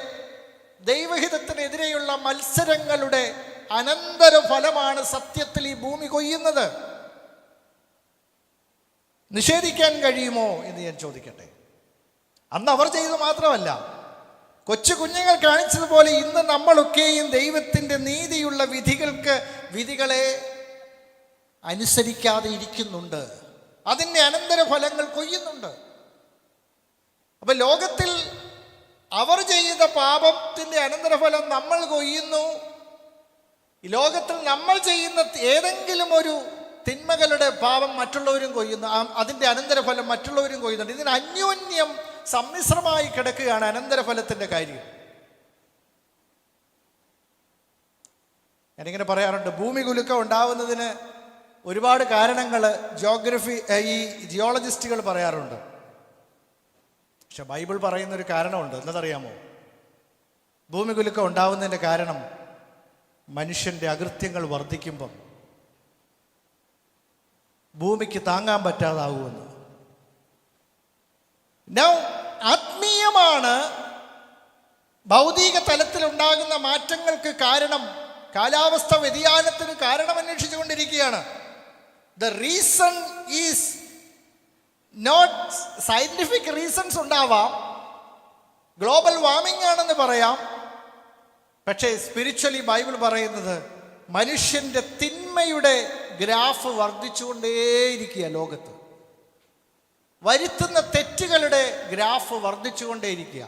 ദൈവഹിതത്തിനെതിരെയുള്ള മത്സരങ്ങളുടെ അനന്തരഫലമാണ് സത്യത്തിൽ ഈ ഭൂമി കൊയ്യുന്നത്. നിഷേധിക്കാൻ കഴിയുമോ എന്ന് ഞാൻ ചോദിക്കട്ടെ. അന്ന് അവർ ചെയ്തു മാത്രമല്ല, കൊച്ചു കുഞ്ഞുങ്ങൾ കാണിച്ചതുപോലെ ഇന്ന് നമ്മളൊക്കെയും ദൈവത്തിൻ്റെ നീതിയുള്ള വിധികളെ അനുസരിക്കാതെ ഇരിക്കുന്നുണ്ട്. അതിൻ്റെ അനന്തരഫലങ്ങൾ കൊയ്യുന്നുണ്ട്. അപ്പൊ ലോകത്തിൽ അവർ ചെയ്ത പാപത്തിൻ്റെ അനന്തരഫലം നമ്മൾ കൊയ്യുന്നു. ഈ ലോകത്തിൽ നമ്മൾ ചെയ്യുന്ന ഏതെങ്കിലും ഒരു തിന്മകളുടെ പാപം മറ്റുള്ളവരും കൊയ്യുന്നു, അതിൻ്റെ അനന്തരഫലം മറ്റുള്ളവരും കൊയ്യുന്നുണ്ട്. ഇതിന് അന്യോന്യം സമ്മിശ്രമായി കിടക്കുകയാണ് അനന്തരഫലത്തിൻ്റെ കാര്യം. ഞാനിങ്ങനെ പറയാറുണ്ട്, ഭൂമി കുലുക്കം ഉണ്ടാവുന്നതിന് ഒരുപാട് കാരണങ്ങൾ ഈ ജിയോളജിസ്റ്റുകൾ പറയാറുണ്ട്. പക്ഷെ ബൈബിൾ പറയുന്നൊരു കാരണമുണ്ട്. എന്നതറിയാമോ? ഭൂമി കുലുക്കം ഉണ്ടാവുന്നതിൻ്റെ കാരണം മനുഷ്യൻ്റെ അകൃത്യങ്ങൾ വർദ്ധിക്കുമ്പം ഭൂമിക്ക് താങ്ങാൻ പറ്റാതാവുമെന്ന്. ആത്മീയമാണ് ഭൗതിക തലത്തിലുണ്ടാകുന്ന മാറ്റങ്ങൾക്ക് കാരണം. കാലാവസ്ഥ വ്യതിയാനത്തിന് കാരണം അന്വേഷിച്ചുകൊണ്ടിരിക്കുകയാണ്. The reason is not scientific reasons ഉണ്ടാവാം, ഗ്ലോബൽ വാർമിംഗ് ആണെന്ന് പറയാം. പക്ഷേ സ്പിരിച്വലി ബൈബിൾ പറയുന്നത് മനുഷ്യൻ്റെ തിന്മയുടെ ഗ്രാഫ് വർദ്ധിച്ചുകൊണ്ടേയിരിക്കുക. ലോകത്ത് വരുത്തുന്ന തെറ്റുകളുടെ ഗ്രാഫ് വർദ്ധിച്ചുകൊണ്ടേയിരിക്കുക.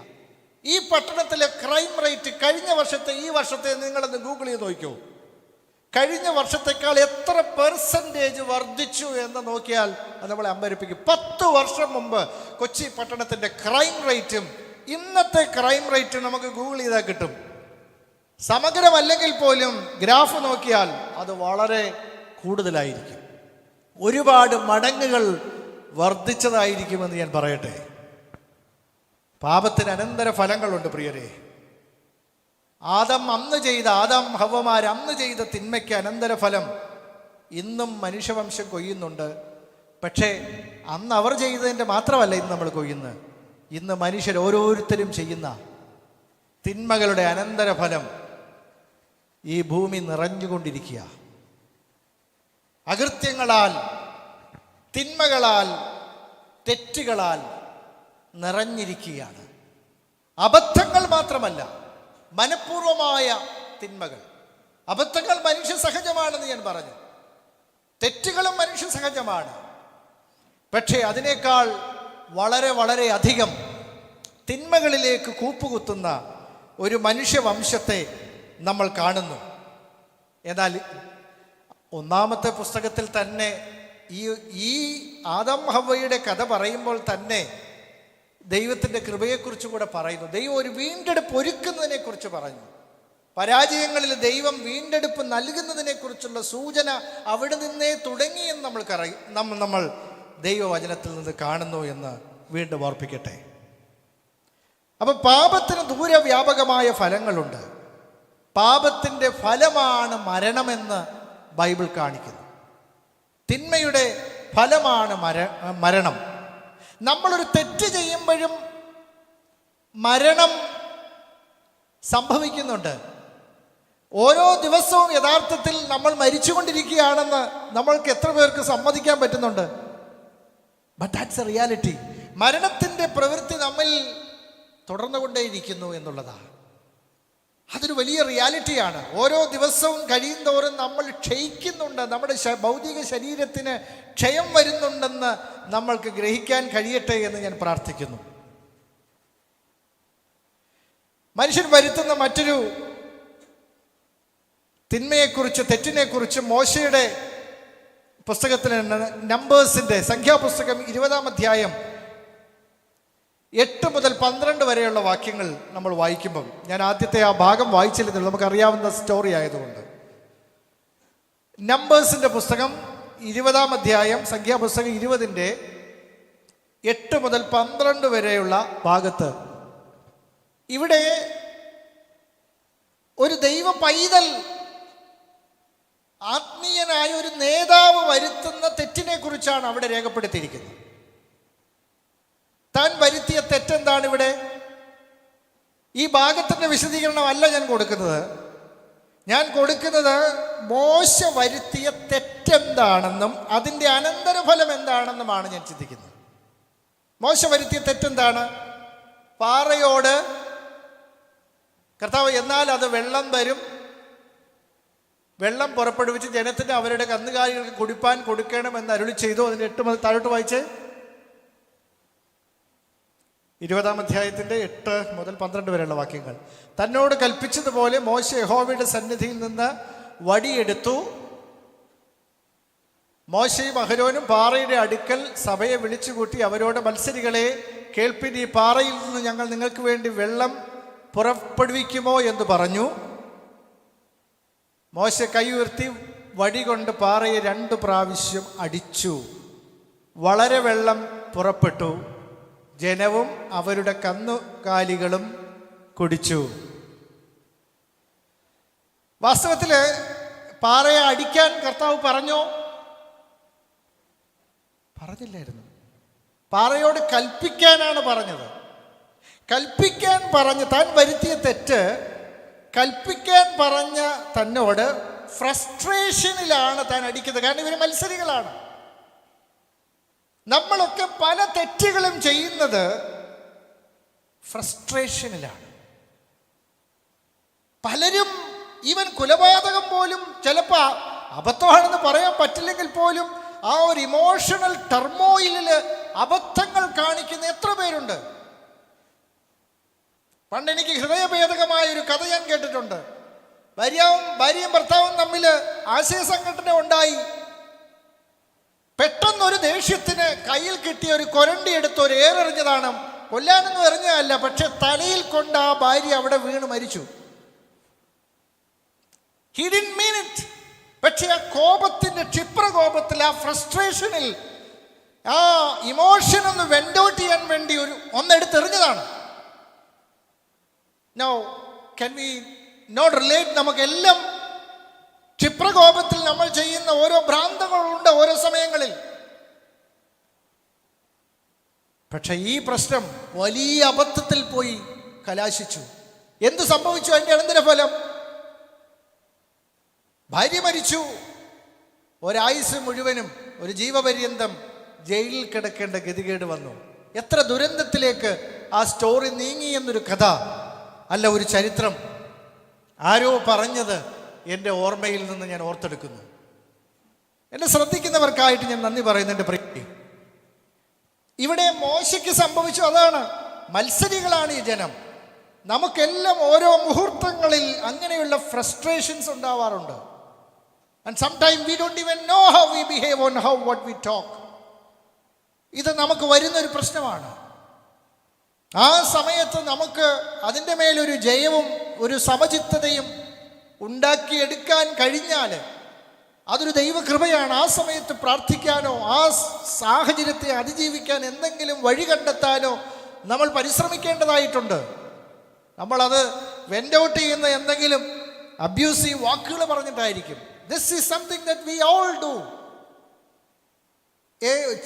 ഈ പട്ടണത്തിലെ ക്രൈം റേറ്റ് കഴിഞ്ഞ വർഷത്തെ ഈ വർഷത്തെ നിങ്ങളൊന്ന് ഗൂഗിൾ ചെയ്ത് നോക്കൂ. കഴിഞ്ഞ വർഷത്തേക്കാൾ എത്ര പെർസെൻറ്റേജ് വർദ്ധിച്ചു എന്ന് നോക്കിയാൽ അത് നമ്മളെ അമ്പരപ്പിക്കും. 10 വർഷം മുമ്പ് കൊച്ചി പട്ടണത്തിൻ്റെ ക്രൈം റേറ്റും ഇന്നത്തെ ക്രൈം റേറ്റും നമുക്ക് ഗൂഗിൾ ചെയ്താൽ കിട്ടും. സമഗ്രമല്ലെങ്കിൽ പോലും ഗ്രാഫ് നോക്കിയാൽ അത് വളരെ കൂടുതലായിരിക്കും. ഒരുപാട് മടങ്ങുകൾ വർദ്ധിച്ചതായിരിക്കുമെന്ന് ഞാൻ പറയട്ടെ. പാപത്തിന് അനന്തര ഫലങ്ങളുണ്ട് പ്രിയരെ. ആദം ഹവ്വമാർ അന്ന് ചെയ്ത തിന്മയ്ക്ക് അനന്തരഫലം ഇന്നും മനുഷ്യവംശം കൊയ്യുന്നുണ്ട്. പക്ഷേ അന്ന് അവർ ചെയ്തതിൻ്റെ മാത്രമല്ല ഇന്ന് നമ്മൾ കൊയ്യുന്നത്. ഇന്ന് മനുഷ്യർ ഓരോരുത്തരും ചെയ്യുന്ന തിന്മകളുടെ അനന്തരഫലം ഈ ഭൂമി നിറഞ്ഞുകൊണ്ടിരിക്കുക. അകൃത്യങ്ങളാൽ, തിന്മകളാൽ, തെറ്റുകളാൽ നിറഞ്ഞിരിക്കുകയാണ്. അബദ്ധങ്ങൾ മാത്രമല്ല, മനഃപൂർവമായ തിന്മകൾ. അബദ്ധങ്ങൾ മനുഷ്യ സഹജമാണെന്ന് ഞാൻ പറഞ്ഞു, തെറ്റുകളും മനുഷ്യ സഹജമാണ്. പക്ഷേ അതിനേക്കാൾ വളരെ വളരെ അധികം തിന്മകളിലേക്ക് കൂപ്പുകുത്തുന്ന ഒരു മനുഷ്യവംശത്തെ നമ്മൾ കാണുന്നു. എന്നാൽ ഒന്നാമത്തെ പുസ്തകത്തിൽ തന്നെ ഈ ആദം ഹവ്വയുടെ കഥ പറയുമ്പോൾ തന്നെ ദൈവത്തിൻ്റെ കൃപയെക്കുറിച്ച് കൂടെ പറയുന്നു. ദൈവം ഒരു വീണ്ടെടുപ്പ് ഒരുക്കുന്നതിനെ കുറിച്ച് പറഞ്ഞു. പരാജയങ്ങളിൽ ദൈവം വീണ്ടെടുപ്പ് നൽകുന്നതിനെക്കുറിച്ചുള്ള സൂചന അവിടെ നിന്നേ തുടങ്ങിയെന്ന് നമ്മൾ ദൈവവചനത്തിൽ നിന്ന് കാണുന്നു എന്ന് വീണ്ടും ഓർപ്പിക്കട്ടെ. അപ്പം പാപത്തിന് ദൂരവ്യാപകമായ ഫലങ്ങളുണ്ട്. പാപത്തിൻ്റെ ഫലമാണ് മരണമെന്ന് ബൈബിൾ കാണിക്കുന്നു. തിന്മയുടെ ഫലമാണ് മരണം. നമ്മളൊരു തെറ്റ് ചെയ്യുമ്പോഴും മരണം സംഭവിക്കുന്നുണ്ട്. ഓരോ ദിവസവും യഥാർത്ഥത്തിൽ നമ്മൾ മരിച്ചുകൊണ്ടിരിക്കുകയാണെന്ന് നമ്മൾക്ക് എത്ര പേർക്ക് സമ്മതിക്കാൻ പറ്റുന്നുണ്ട്? But that's A reality. മരണത്തിൻ്റെ പ്രവൃത്തി നമ്മിൽ തുടർന്നുകൊണ്ടേയിരിക്കുന്നു എന്നുള്ളതാണ്. അതൊരു വലിയ റിയാലിറ്റിയാണ്. ഓരോ ദിവസവും കഴിയുന്തോറും നമ്മൾ ക്ഷയിക്കുന്നുണ്ട്. നമ്മുടെ ഭൗതിക ശരീരത്തിന് ക്ഷയം വരുന്നുണ്ടെന്ന് നമ്മൾക്ക് ഗ്രഹിക്കാൻ കഴിയട്ടെ എന്ന് ഞാൻ പ്രാർത്ഥിക്കുന്നു. മനുഷ്യൻ വരുത്തുന്ന മറ്റൊരു തിന്മയെക്കുറിച്ച്, തെറ്റിനെക്കുറിച്ച് മോശയുടെ പുസ്തകത്തിൽ നമ്പേഴ്സിൻ്റെ സംഖ്യാപുസ്തകം 20-ാം അധ്യായം 8 മുതൽ 12 വരെയുള്ള വാക്യങ്ങൾ നമ്മൾ വായിക്കുമ്പം, ഞാൻ ആദ്യത്തെ ആ ഭാഗം വായിച്ചില്ലെന്നുള്ളൂ, നമുക്കറിയാവുന്ന സ്റ്റോറി ആയതുകൊണ്ട്. നമ്പേഴ്സിൻ്റെ പുസ്തകം 20-ാം അധ്യായം, സംഖ്യാപുസ്തകം 20-ന്റെ 8 മുതൽ 12 വരെയുള്ള ഭാഗത്ത് ഇവിടെ ഒരു ദൈവ പൈതൽ, ആത്മീയനായ ഒരു നേതാവ് വരുത്തുന്ന തെറ്റിനെ കുറിച്ചാണ് അവിടെ രേഖപ്പെടുത്തിയിരിക്കുന്നത്. താൻ വരുത്തിയ തെറ്റെന്താണ്? ഇവിടെ ഈ ഭാഗത്തിൻ്റെ വിശദീകരണമല്ല ഞാൻ കൊടുക്കുന്നത്. ഞാൻ കൊടുക്കുന്നത് മോശ വരുത്തിയ തെറ്റെന്താണെന്നും അതിൻ്റെ അനന്തരഫലം എന്താണെന്നുമാണ് ഞാൻ ചിന്തിക്കുന്നത്. മോശ വരുത്തിയ തെറ്റെന്താണ്? പാറയോട് കർത്താവ് എന്നാൽ അത് വെള്ളം തരും, വെള്ളം പുറപ്പെടുവിച്ച് ജനത്തിന് അവരുടെ കന്നുകാലികൾക്ക് കുടിപ്പാൻ കൊടുക്കണമെന്ന് അരുളി ചെയ്തു. അതിൻ്റെ 8 മുതൽ താഴോട്ട് വായിച്ച് 20-ാം അധ്യായത്തിൻ്റെ 8 മുതൽ 12 വരെയുള്ള വാക്യങ്ങൾ. തന്നോട് കൽപ്പിച്ചതുപോലെ മോശ യഹോവയുടെ സന്നിധിയിൽ നിന്ന് വടിയെടുത്തു. മോശയും അഹരോനും പാറയുടെ അടുക്കൽ സഭയെ വിളിച്ചുകൂട്ടി അവരോട്, മത്സരികളെ കേൾപ്പിൻ, ഈ പാറയിൽ നിന്ന് ഞങ്ങൾ നിങ്ങൾക്ക് വേണ്ടി വെള്ളം പുറപ്പെടുവിക്കുമോ എന്ന് പറഞ്ഞു. മോശ കൈ ഉയർത്തി വടി കൊണ്ട് പാറയെ 2 പ്രാവശ്യം അടിച്ചു. വളരെ വെള്ളം പുറപ്പെട്ടു. ജനവും അവരുടെ കന്നുകാലികളും കുടിച്ചു. വാസ്തവത്തിൽ പാറയെ അടിക്കാൻ കർത്താവ് പറഞ്ഞോ? പറഞ്ഞില്ലായിരുന്നു. പാറയോട് കൽപ്പിക്കാനാണ് പറഞ്ഞത്. കൽപ്പിക്കാൻ പറഞ്ഞ് താൻ വരുത്തിയ തെറ്റ് കൽപ്പിക്കാൻ പറഞ്ഞ തന്നോട് ഫ്രസ്ട്രേഷനിലാണ് താൻ അടിക്കുന്നത്. കാരണം ഇവർ മത്സരികളാണ്. നമ്മളൊക്കെ പല തെറ്റുകളും ചെയ്യുന്നത് ഫ്രസ്ട്രേഷനിലാണ്. പലരും ഈവൻ കൊലപാതകം പോലും ചിലപ്പോൾ അബദ്ധമാണെന്ന് പറയാൻ പറ്റില്ലെങ്കിൽ പോലും ആ ഒരു ഇമോഷണൽ ടർമോയിലിൽ അബദ്ധങ്ങൾ കാണിക്കുന്ന എത്ര പേരുണ്ട്. പണ്ട് എനിക്ക് ഹൃദയഭേദകമായ ഒരു കഥ ഞാൻ കേട്ടിട്ടുണ്ട്. ഭാര്യയും ഭർത്താവും തമ്മിൽ ആശയസംഘടന ഉണ്ടായി. പെട്ടെന്നൊരു ദേഷ്യത്തിന് കയ്യിൽ കിട്ടിയ ഒരു കൊരണ്ടി എടുത്ത് ഒരു ഏറെറിഞ്ഞതാണ്. കൊല്ലാനൊന്നും എറിഞ്ഞതല്ല, പക്ഷെ തലയിൽ കൊണ്ട് ആ ഭാര്യ അവിടെ വീണ് മരിച്ചു. He didn't mean it. പക്ഷെ ആ കോപത്തിന്റെ ക്ഷിപ്രകോപത്തിൽ, ആ ഫ്രസ്ട്രേഷനിൽ, ആ ഇമോഷൻ ഒന്ന് വെൻഡൗട്ട് ചെയ്യാൻ വേണ്ടി ഒന്നെടുത്തെറിഞ്ഞതാണ്. Now, can we not relate? നമുക്കെല്ലാം ക്ഷിപ്രകോപത്തിൽ നമ്മൾ ചെയ്യുന്ന ഓരോ ഭ്രാന്തങ്ങളുണ്ട് ഓരോ സമയങ്ങളിൽ. പക്ഷെ ഈ പ്രശ്നം വലിയ അബദ്ധത്തിൽ പോയി കലാശിച്ചു. എന്ത് സംഭവിച്ചു? അതിൻ്റെ അനന്തരഫലം ഭാര്യ മരിച്ചു. ഒരായുസ് മുഴുവനും, ഒരു ജീവപര്യന്തം ജയിലിൽ കിടക്കേണ്ട ഗതികേട് വന്നു. എത്ര ദുരന്തത്തിലേക്ക് ആ സ്റ്റോറി നീങ്ങി എന്നൊരു കഥ അല്ല, ഒരു ചരിത്രം. ആരോ പറഞ്ഞത് എൻ്റെ ഓർമ്മയിൽ നിന്ന് ഞാൻ ഓർത്തെടുക്കുന്നു. എന്നെ ശ്രദ്ധിക്കുന്നവർക്കായിട്ട് ഞാൻ നന്ദി പറയുന്നു. എൻ്റെ പ്രിയ, ഇവിടെ മോശയ്ക്ക് സംഭവിച്ചു അതാണ്. മത്സരികളാണ് ഈ ജനം. നമുക്കെല്ലാം ഓരോ മുഹൂർത്തങ്ങളിൽ അങ്ങനെയുള്ള ഫ്രസ്ട്രേഷൻസ് ഉണ്ടാവാറുണ്ട്. And sometimes we don't even know how we behave on how what we talk. ഇത് നമുക്ക് വരുന്നൊരു പ്രശ്നമാണ്. ആ സമയത്ത് നമുക്ക് അതിൻ്റെ മേലൊരു ജയവും ഒരു സമചിത്തതയും ഉണ്ടാക്കിയെടുക്കാൻ കഴിഞ്ഞാൽ അതൊരു ദൈവകൃപയാണ്. ആ സമയത്ത് പ്രാർത്ഥിക്കാനോ ആ സാഹചര്യത്തെ അതിജീവിക്കാൻ എന്തെങ്കിലും വഴി കണ്ടെത്താനോ നമ്മൾ പരിശ്രമിക്കേണ്ടതായിട്ടുണ്ട്. നമ്മളത് വെൻ്റ് ഔട്ട് ചെയ്യുന്ന എന്തെങ്കിലും അബ്യൂസീവ് വാക്കുകൾ പറഞ്ഞിട്ടായിരിക്കും. This is something that we all do.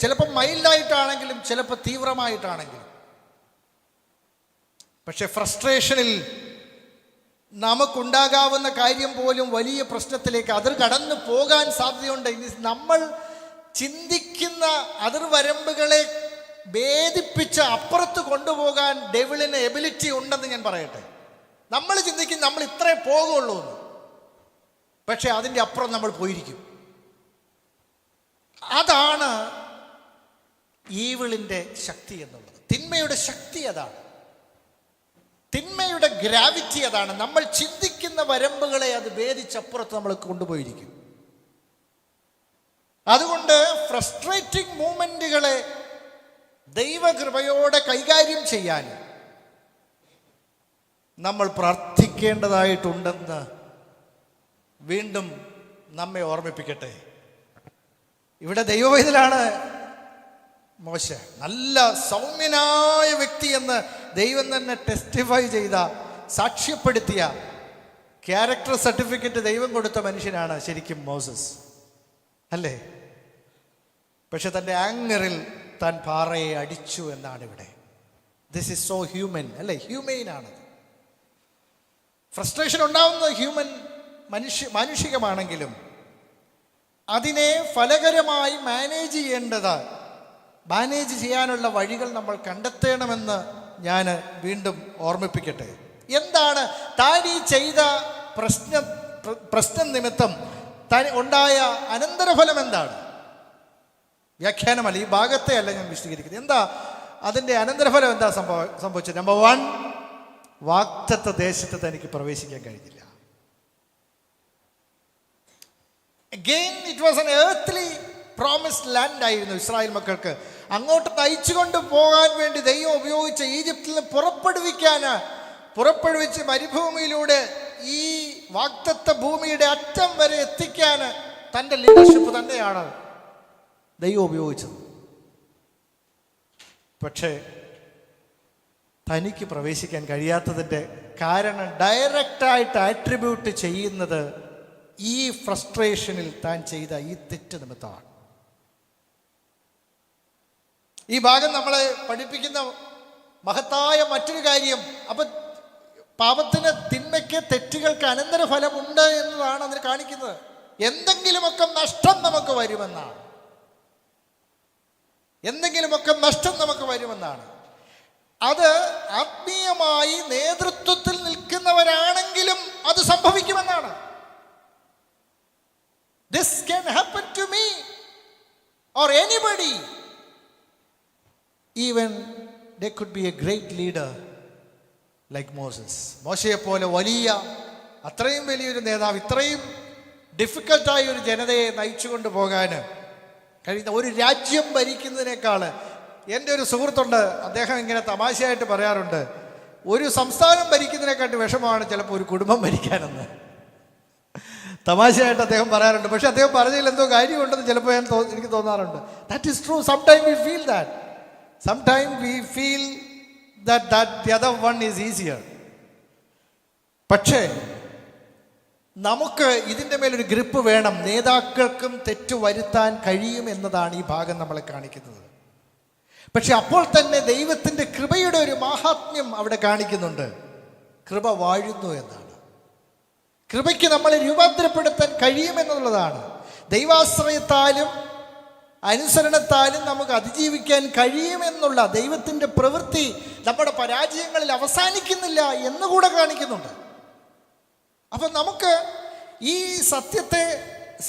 ചിലപ്പോൾ മൈൽഡായിട്ടാണെങ്കിലും ചിലപ്പോൾ തീവ്രമായിട്ടാണെങ്കിലും. പക്ഷെ ഫ്രസ്ട്രേഷനിൽ നമുക്കുണ്ടാകാവുന്ന കാര്യം പോലും വലിയ പ്രശ്നത്തിലേക്ക് അതിർ കടന്നു പോകാൻ സാധ്യതയുണ്ട്. നമ്മൾ ചിന്തിക്കുന്ന അതിർവരമ്പുകളെ ഭേദിപ്പിച്ച് അപ്പുറത്ത് കൊണ്ടുപോകാൻ ഡെവിളിന് എബിലിറ്റി ഉണ്ടെന്ന് ഞാൻ പറയട്ടെ. നമ്മൾ ചിന്തിക്കും നമ്മൾ ഇത്രേ പോകുള്ളൂ എന്ന്, പക്ഷെ അതിൻ്റെ അപ്പുറം നമ്മൾ പോയിരിക്കും. അതാണ് ഈവിളിൻ്റെ ശക്തി എന്നുള്ളത്. തിന്മയുടെ ശക്തി അതാണ്. തിന്മയുടെ ഗ്രാവിറ്റി അതാണ്. നമ്മൾ ചിന്തിക്കുന്ന വരമ്പുകളെ അത് ഭേദിച്ചപ്പുറത്ത് നമ്മൾ കൊണ്ടുപോയിരിക്കും. അതുകൊണ്ട് ഫ്രസ്ട്രേറ്റിംഗ് മൂമെന്റുകളെ ദൈവകൃപയോടെ കൈകാര്യം ചെയ്യാൻ നമ്മൾ പ്രാർത്ഥിക്കേണ്ടതായിട്ടുണ്ടെന്ന് വീണ്ടും നമ്മെ ഓർമ്മിപ്പിക്കട്ടെ. ഇവിടെ ദൈവവേദലാണ് മോശെ നല്ല സൗമ്യനായ വ്യക്തി എന്ന് ദൈവം തന്നെ ടെസ്റ്റിഫൈ ചെയ്ത, സാക്ഷ്യപ്പെടുത്തിയ, ക്യാരക്ടർ സർട്ടിഫിക്കറ്റ് ദൈവം കൊടുത്ത മനുഷ്യനാണ് ശരിക്കും മോസസ്, അല്ലേ? പക്ഷെ തൻ്റെ ആങ്കറിൽ താൻ പാറയെ അടിച്ചു എന്നാണ് ഇവിടെ. ദിസ് ഈസ് സോ ഹ്യൂമൻ, അല്ലേ? ഹ്യൂമെയിനാണ്. ഫ്രസ്ട്രേഷൻ ഉണ്ടാവുന്നത് മാനുഷികമാണെങ്കിലും അതിനെ ഫലകരമായി മാനേജ് ചെയ്യാനുള്ള വഴികൾ നമ്മൾ കണ്ടെത്തണമെന്ന് ഞാൻ വീണ്ടും ഓർമ്മിപ്പിക്കട്ടെ. എന്താണ് താൻ ഈ ചെയ്ത പ്രശ്നം നിമിത്തം താൻ ഉണ്ടായ അനന്തരഫലം എന്താണ്? വ്യാഖ്യാനമല്ല, ഈ ഭാഗത്തെ അല്ല ഞാൻ വിശദീകരിക്കുന്നത്. എന്താ അതിൻ്റെ അനന്തരഫലം? എന്താ സംഭവിച്ചത്? നമ്പർ 1, വാഗ്ദത്ത ദേശത്ത് തനിക്ക് പ്രവേശിക്കാൻ കഴിഞ്ഞില്ല. Again, it was an earthly promised land ആയിരുന്നു ഇസ്രായേൽ മക്കൾക്ക്. അങ്ങോട്ട് നയിച്ചുകൊണ്ട് പോകാൻ വേണ്ടി ദൈവം ഉപയോഗിച്ച ഈജിപ്തിൽ നിന്ന് പുറപ്പെടുവിച്ച് മരുഭൂമിയിലൂടെ ഈ വാഗ്ദത്ത ഭൂമിയുടെ അറ്റം വരെ എത്തിക്കാൻ തൻ്റെ ലീഡർഷിപ്പ് തന്നെയാണ് ദൈവം ഉപയോഗിച്ചത്. പക്ഷേ തനിക്ക് പ്രവേശിക്കാൻ കഴിയാത്തതിൻ്റെ കാരണം ഡയറക്റ്റായിട്ട് ആട്രിബ്യൂട്ട് ചെയ്യുന്നത് ഈ ഫ്രസ്ട്രേഷനിൽ താൻ ചെയ്ത ഈ തെറ്റ് നിമിത്തമാണ്. ഈ ഭാഗം നമ്മളെ പഠിപ്പിക്കുന്ന മഹത്തായ മറ്റൊരു കാര്യം, അപ്പം പാപത്തിന്, തിന്മയ്ക്ക്, തെറ്റുകൾക്ക് അനന്തരഫലമുണ്ട് എന്നതാണ് അതിന് കാണിക്കുന്നത്. എന്തെങ്കിലുമൊക്കെ നഷ്ടം നമുക്ക് വരുമെന്നാണ്. അത് ആത്മീയമായി നേതൃത്വത്തിൽ നിൽക്കുന്നവരാണെങ്കിലും അത് സംഭവിക്കുമെന്നാണ്. This can happen to me or anybody. Even there could be a great leader like Moses. മോശയെ പോലെ അത്രയും വലിയൊരു നേതാവ്, ഇത്രയും ഡിഫിക്കൽട്ടായ ഒരു ജനതയെ നയിച്ചുകൊണ്ട് പോകാൻ കഴിയുന്ന, ഒരു രാജ്യം ഭരിക്കുന്നതിനേക്കാൾ, എൻ്റെ ഒരു സുഹൃത്തുണ്ട്, അദ്ദേഹം ഇങ്ങനെ തമാശയായിട്ട് പറയാറുണ്ട്, ഒരു സംസ്ഥാനം ഭരിക്കുന്നതിനെക്കാട്ട് വിഷമമാണ് ചിലപ്പോൾ ഒരു കുടുംബം ഭരിക്കാനെന്ന് തമാശയായിട്ട് അദ്ദേഹം പറയാറുണ്ട്. പക്ഷെ അദ്ദേഹം പറഞ്ഞതിൽ എന്തോ കാര്യമുണ്ടെന്ന് ചിലപ്പോൾ എനിക്ക് തോന്നാറുണ്ട്. That is true. Sometime we feel that. Sometime we feel that the other one is easier. പക്ഷേ നമുക്ക് ഇതിൻ്റെ മേലൊരു ഗ്രിപ്പ് വേണം. നേതാക്കൾക്കും തെറ്റ് വരുത്താൻ കഴിയും എന്നതാണ് ഈ ഭാഗം നമ്മളെ കാണിക്കുന്നത്. പക്ഷെ അപ്പോൾ തന്നെ ദൈവത്തിൻ്റെ കൃപയുടെ ഒരു മാഹാത്മ്യം അവിടെ കാണിക്കുന്നുണ്ട്. കൃപ വാഴുന്നു എന്നാണ്. കൃപയ്ക്ക് നമ്മളെ രൂപാന്തരപ്പെടുത്താൻ കഴിയുമെന്നുള്ളതാണ്. ദൈവാശ്രയത്താലും അനുസരണത്താലും നമുക്ക് അതിജീവിക്കാൻ കഴിയുമെന്നുള്ള ദൈവത്തിൻ്റെ പ്രവൃത്തി നമ്മുടെ പരാജയങ്ങളിൽ അവസാനിക്കുന്നില്ല എന്നുകൂടെ കാണിക്കുന്നുണ്ട്. അപ്പം നമുക്ക് ഈ സത്യത്തെ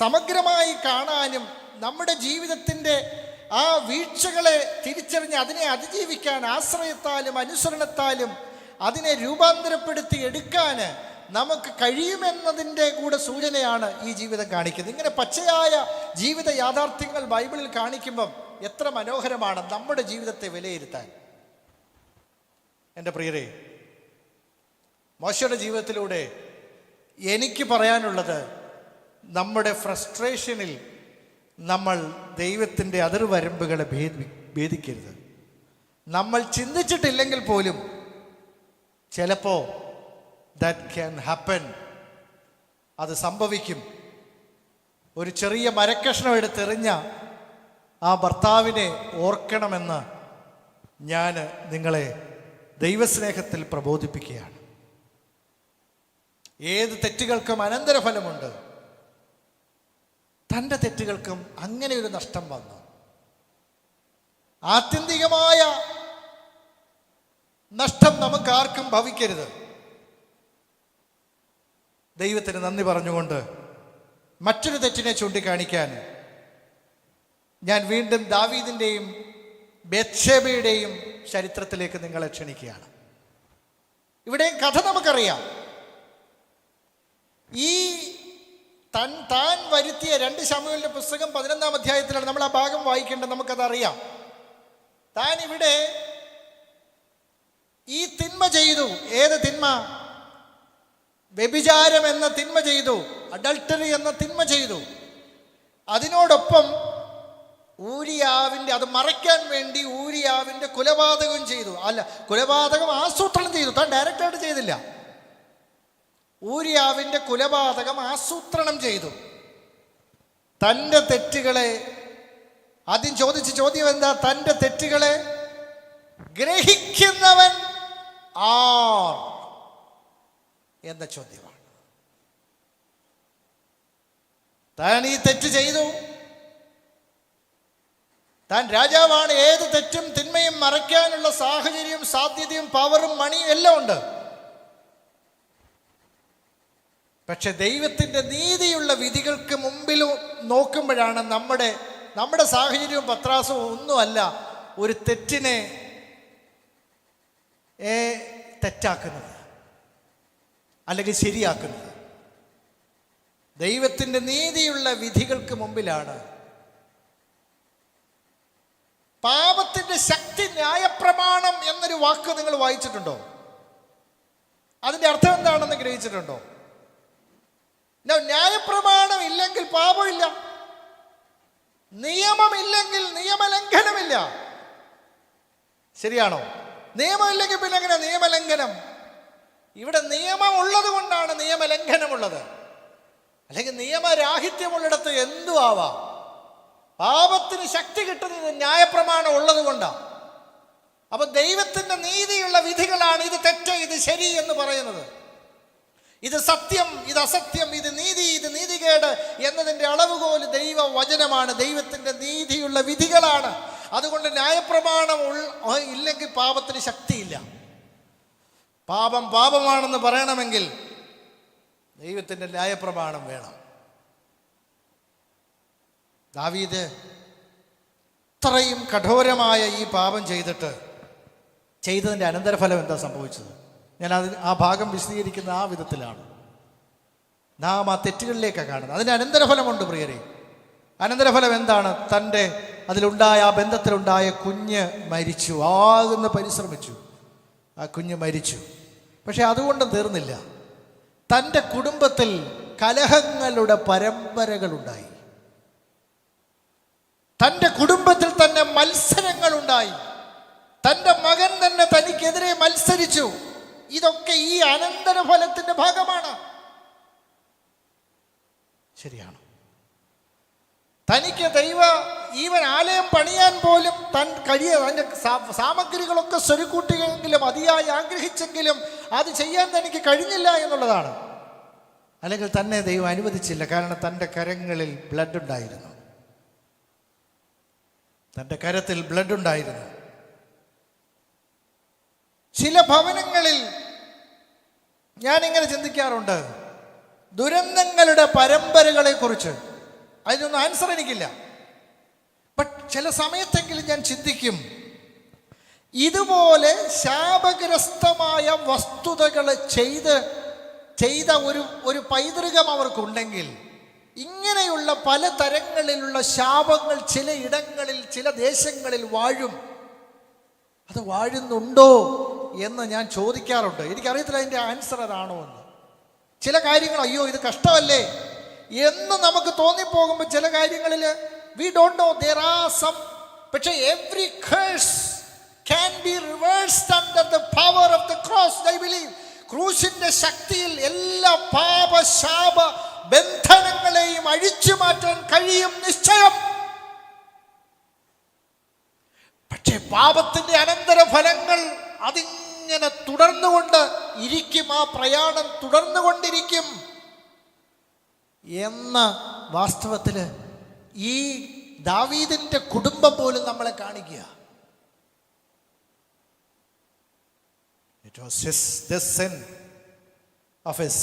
സമഗ്രമായി കാണാനും നമ്മുടെ ജീവിതത്തിൻ്റെ ആ വീഴ്ചകളെ തിരിച്ചറിഞ്ഞ് അതിനെ അതിജീവിക്കാൻ ആശ്രയത്താലും അനുസരണത്താലും അതിനെ രൂപാന്തരപ്പെടുത്തി എടുക്കാൻ നമുക്ക് കഴിയുമെന്നതിൻ്റെ കൂടെ സൂചനയാണ് ഈ ജീവിതം കാണിക്കുന്നത്. ഇങ്ങനെ പച്ചയായ ജീവിത യാഥാർത്ഥ്യങ്ങൾ ബൈബിളിൽ കാണിക്കുമ്പം എത്ര മനോഹരമാണ് നമ്മുടെ ജീവിതത്തെ വിലയിരുത്താൻ. എൻ്റെ പ്രിയരെ, മോശയുടെ ജീവിതത്തിലൂടെ എനിക്ക് പറയാനുള്ളത്, നമ്മുടെ ഫ്രസ്ട്രേഷനിൽ നമ്മൾ ദൈവത്തിൻ്റെ അതിർവരമ്പുകളെ ഭേദിക്കരുത്. നമ്മൾ ചിന്തിച്ചിട്ടില്ലെങ്കിൽ പോലും ചിലപ്പോൾ ദാറ്റ് ക്യാൻ ഹാപ്പൻ, അത് സംഭവിക്കും. ഒരു ചെറിയ മരക്കഷ്ണം എടുത്തെറിഞ്ഞ ആ ഭർത്താവിനെ ഓർക്കണമെന്ന് ഞാൻ നിങ്ങളെ ദൈവസ്നേഹത്തിൽ പ്രബോധിപ്പിക്കുകയാണ്. ഏത് തെറ്റുകൾക്കും അനന്തരഫലമുണ്ട്. തൻ്റെ തെറ്റുകൾക്കും അങ്ങനെ ഒരു നഷ്ടം വന്നു. ആത്യന്തികമായ നഷ്ടം നമുക്ക് ആർക്കും ഭവിക്കരുത്. ദൈവത്തിന് നന്ദി പറഞ്ഞുകൊണ്ട് മറ്റൊരു തെറ്റിനെ ചൂണ്ടിക്കാണിക്കാൻ ഞാൻ വീണ്ടും ദാവീദിൻ്റെയും ബത്ശേബയുടെയും ചരിത്രത്തിലേക്ക് നിങ്ങളെ ക്ഷണിക്കുകയാണ്. ഇവിടെയും കഥ നമുക്കറിയാം. ഈ താൻ വരുത്തിയ 2 ശമൂവേലിന്റെ പുസ്തകം 11-ാം അധ്യായത്തിലാണ് നമ്മൾ ആ ഭാഗം വായിക്കേണ്ടത്. നമുക്കതറിയാം. താൻ ഇവിടെ ഈ തിന്മ ചെയ്തു. ഏത് തിന്മ? വ്യഭിചാരം എന്ന തിന്മ ചെയ്തു, അഡൾട്ടറി എന്ന തിന്മ ചെയ്തു. അതിനോടൊപ്പം ഊരിയാവിൻ്റെ, അത് മറയ്ക്കാൻ വേണ്ടി ഊരിയാവിൻ്റെ കൊലപാതകം ചെയ്തു. അല്ല, കൊലപാതകം ആസൂത്രണം ചെയ്തു. താൻ ഡയറക്റ്റായിട്ട് ചെയ്തില്ല. ഊരിയാവിൻ്റെ കൊലപാതകം ആസൂത്രണം ചെയ്തു. തൻ്റെ തെറ്റുകളെ, ആദ്യം ചോദിച്ച ചോദ്യം എന്താ? തൻ്റെ തെറ്റുകളെ ഗ്രഹിക്കുന്നവൻ ആർ എന്ന ചോദ്യമാണ്. താൻ ഈ തെറ്റ് ചെയ്തു, താൻ രാജാവാണ്. ഏത് തെറ്റും തിന്മയും മറയ്ക്കാനുള്ള സാഹചര്യവും സാധ്യതയും പവറും മണിയും എല്ലാം ഉണ്ട്. പക്ഷെ ദൈവത്തിൻ്റെ നീതിയുള്ള വിധികൾക്ക് മുമ്പിൽ നോക്കുമ്പോഴാണ് നമ്മുടെ സാഹചര്യവും പത്രാസവും ഒന്നുമല്ല ഒരു തെറ്റിനെ തെറ്റാക്കുന്നത് അല്ലെങ്കിൽ ശരിയാക്കുന്നത്. ദൈവത്തിൻ്റെ നീതിയുള്ള വിധികൾക്ക് മുമ്പിലാണ്. പാപത്തിൻ്റെ ശക്തി, ന്യായപ്രമാണം എന്നൊരു വാക്ക് നിങ്ങൾ വായിച്ചിട്ടുണ്ടോ? അതിൻ്റെ അർത്ഥം എന്താണെന്ന് ഗ്രഹിച്ചിട്ടുണ്ടോ? ന്യായപ്രമാണം ഇല്ലെങ്കിൽ പാപമില്ല, നിയമമില്ലെങ്കിൽ നിയമലംഘനമില്ല. ശരിയാണോ? നിയമമില്ലെങ്കിൽ പിന്നെ എങ്ങനെ നിയമലംഘനം? ഇവിടെ നിയമം ഉള്ളത് കൊണ്ടാണ് നിയമലംഘനമുള്ളത്. അല്ലെങ്കിൽ നിയമരാഹിത്യമുള്ളിടത്ത് എന്തു ആവാം. പാപത്തിന് ശക്തി കിട്ടുന്നത് ന്യായപ്രമാണം ഉള്ളത് കൊണ്ടാണ്. അപ്പൊ ദൈവത്തിന്റെ നീതിയുള്ള വിധികളാണ് ഇത് തെറ്റ്, ഇത് ശരി എന്ന് പറയുന്നത്. ഇത് സത്യം, ഇത് അസത്യം, ഇത് നീതി, ഇത് നീതികേട് എന്നതിൻ്റെ അളവുകോല് ദൈവവചനമാണ്. ദൈവത്തിൻ്റെ നീതിയുള്ള വിധികളാണ്. അതുകൊണ്ട് ന്യായപ്രമാണം ഇല്ലെങ്കിൽ പാപത്തിന് ശക്തിയില്ല. പാപം പാപമാണെന്ന് പറയണമെങ്കിൽ ദൈവത്തിൻ്റെ ന്യായപ്രമാണം വേണം. ദാവീദ് ഇത്രയും കഠോരമായ ഈ പാപം ചെയ്തതിൻ്റെ അനന്തരഫലം എന്താ സംഭവിച്ചത്? ഞാൻ ആ ഭാഗം വിശദീകരിക്കുന്ന ആ വിധത്തിലാണ്. നാം ആ തെറ്റുകളിലേക്കാണ് കാണുന്നത്. അതിന് അനന്തരഫലമുണ്ട് പ്രിയരെ. അനന്തരഫലം എന്താണ്? അതിലുണ്ടായ ആ ബന്ധത്തിലുണ്ടായ കുഞ്ഞ് മരിച്ചു. ആകുന്ന പരിശ്രമിച്ചു, ആ കുഞ്ഞ് മരിച്ചു. പക്ഷെ അതുകൊണ്ട് തീർന്നില്ല. തൻ്റെ കുടുംബത്തിൽ കലഹങ്ങളുടെ പരമ്പരകളുണ്ടായി. തൻ്റെ കുടുംബത്തിൽ തന്നെ മത്സരങ്ങളുണ്ടായി. തൻ്റെ മകൻ തന്നെ തനിക്കെതിരെ മത്സരിച്ചു. ഇതൊക്കെ ഈ അനന്തരഫലത്തിന്റെ ഭാഗമാണ്. ശരിയാണ്. തനിക്ക് ഈവൻ ആലയം പണിയാൻ പോലും അതിൻ്റെ സാമഗ്രികളൊക്കെ സ്വരുക്കൂട്ടുകയെങ്കിലും അതിയായി ആഗ്രഹിച്ചെങ്കിലും അത് ചെയ്യാൻ തനിക്ക് കഴിഞ്ഞില്ല എന്നുള്ളതാണ്. അല്ലെങ്കിൽ തന്നെ ദൈവം അനുവദിച്ചില്ല. കാരണം തൻ്റെ കരങ്ങളിൽ ബ്ലഡ് ഉണ്ടായിരുന്നു. തൻ്റെ കരത്തിൽ ബ്ലഡ് ഉണ്ടായിരുന്നു. ചില ഭവനങ്ങളിൽ ഞാനിങ്ങനെ ചിന്തിക്കാറുണ്ട്, ദുരന്തങ്ങളുടെ പരമ്പരകളെ കുറിച്ച്. അതിനൊന്നും ആൻസർ എനിക്കില്ല. ബട്ട് ചില സമയത്തെങ്കിലും ഞാൻ ചിന്തിക്കും, ഇതുപോലെ ശാപഗ്രസ്തമായ വസ്തുതകൾ ചെയ്ത് ചെയ്ത ഒരു പൈതൃകം അവർക്കുണ്ടെങ്കിൽ ഇങ്ങനെയുള്ള പല തരങ്ങളിലുള്ള ശാപങ്ങൾ ചില ഇടങ്ങളിൽ ചില ദേശങ്ങളിൽ വാഴും. അത് വാഴുന്നുണ്ടോ എന്ന് ഞാൻ ചോദിക്കാറുണ്ട്. എനിക്കറിയത്തില്ല അതിൻ്റെ ആൻസർ അതാണോ എന്ന്. ചില കാര്യങ്ങൾ അയ്യോ ഇത് കഷ്ടമല്ലേ എന്ന് നമുക്ക് തോന്നിപ്പോകുമ്പോൾ ചില കാര്യങ്ങളിൽ we don't know there are some. പക്ഷേ every curse can be reversed under the power of the cross. I believe ക്രൂശിന്റെ ശക്തിയിൽ എല്ലാ പാപശാപ ബന്ധനങ്ങളെയും അഴിച്ചു മാറ്റാൻ കഴിയും നിശ്ചയം. പക്ഷേ പാപത്തിന്റെ അനന്തരഫലങ്ങൾ അതിങ്ങനെ തുടർന്നുകൊണ്ട് ഇരിക്കും. ആ പ്രയാണം തുടർന്നുകൊണ്ടിരിക്കും എന്ന വാസ്തവത്തിൽ ഈ ദാവീദിന്റെ കുടുംബം പോലും നമ്മളെ കാണിക്കുക. It was the sin of his.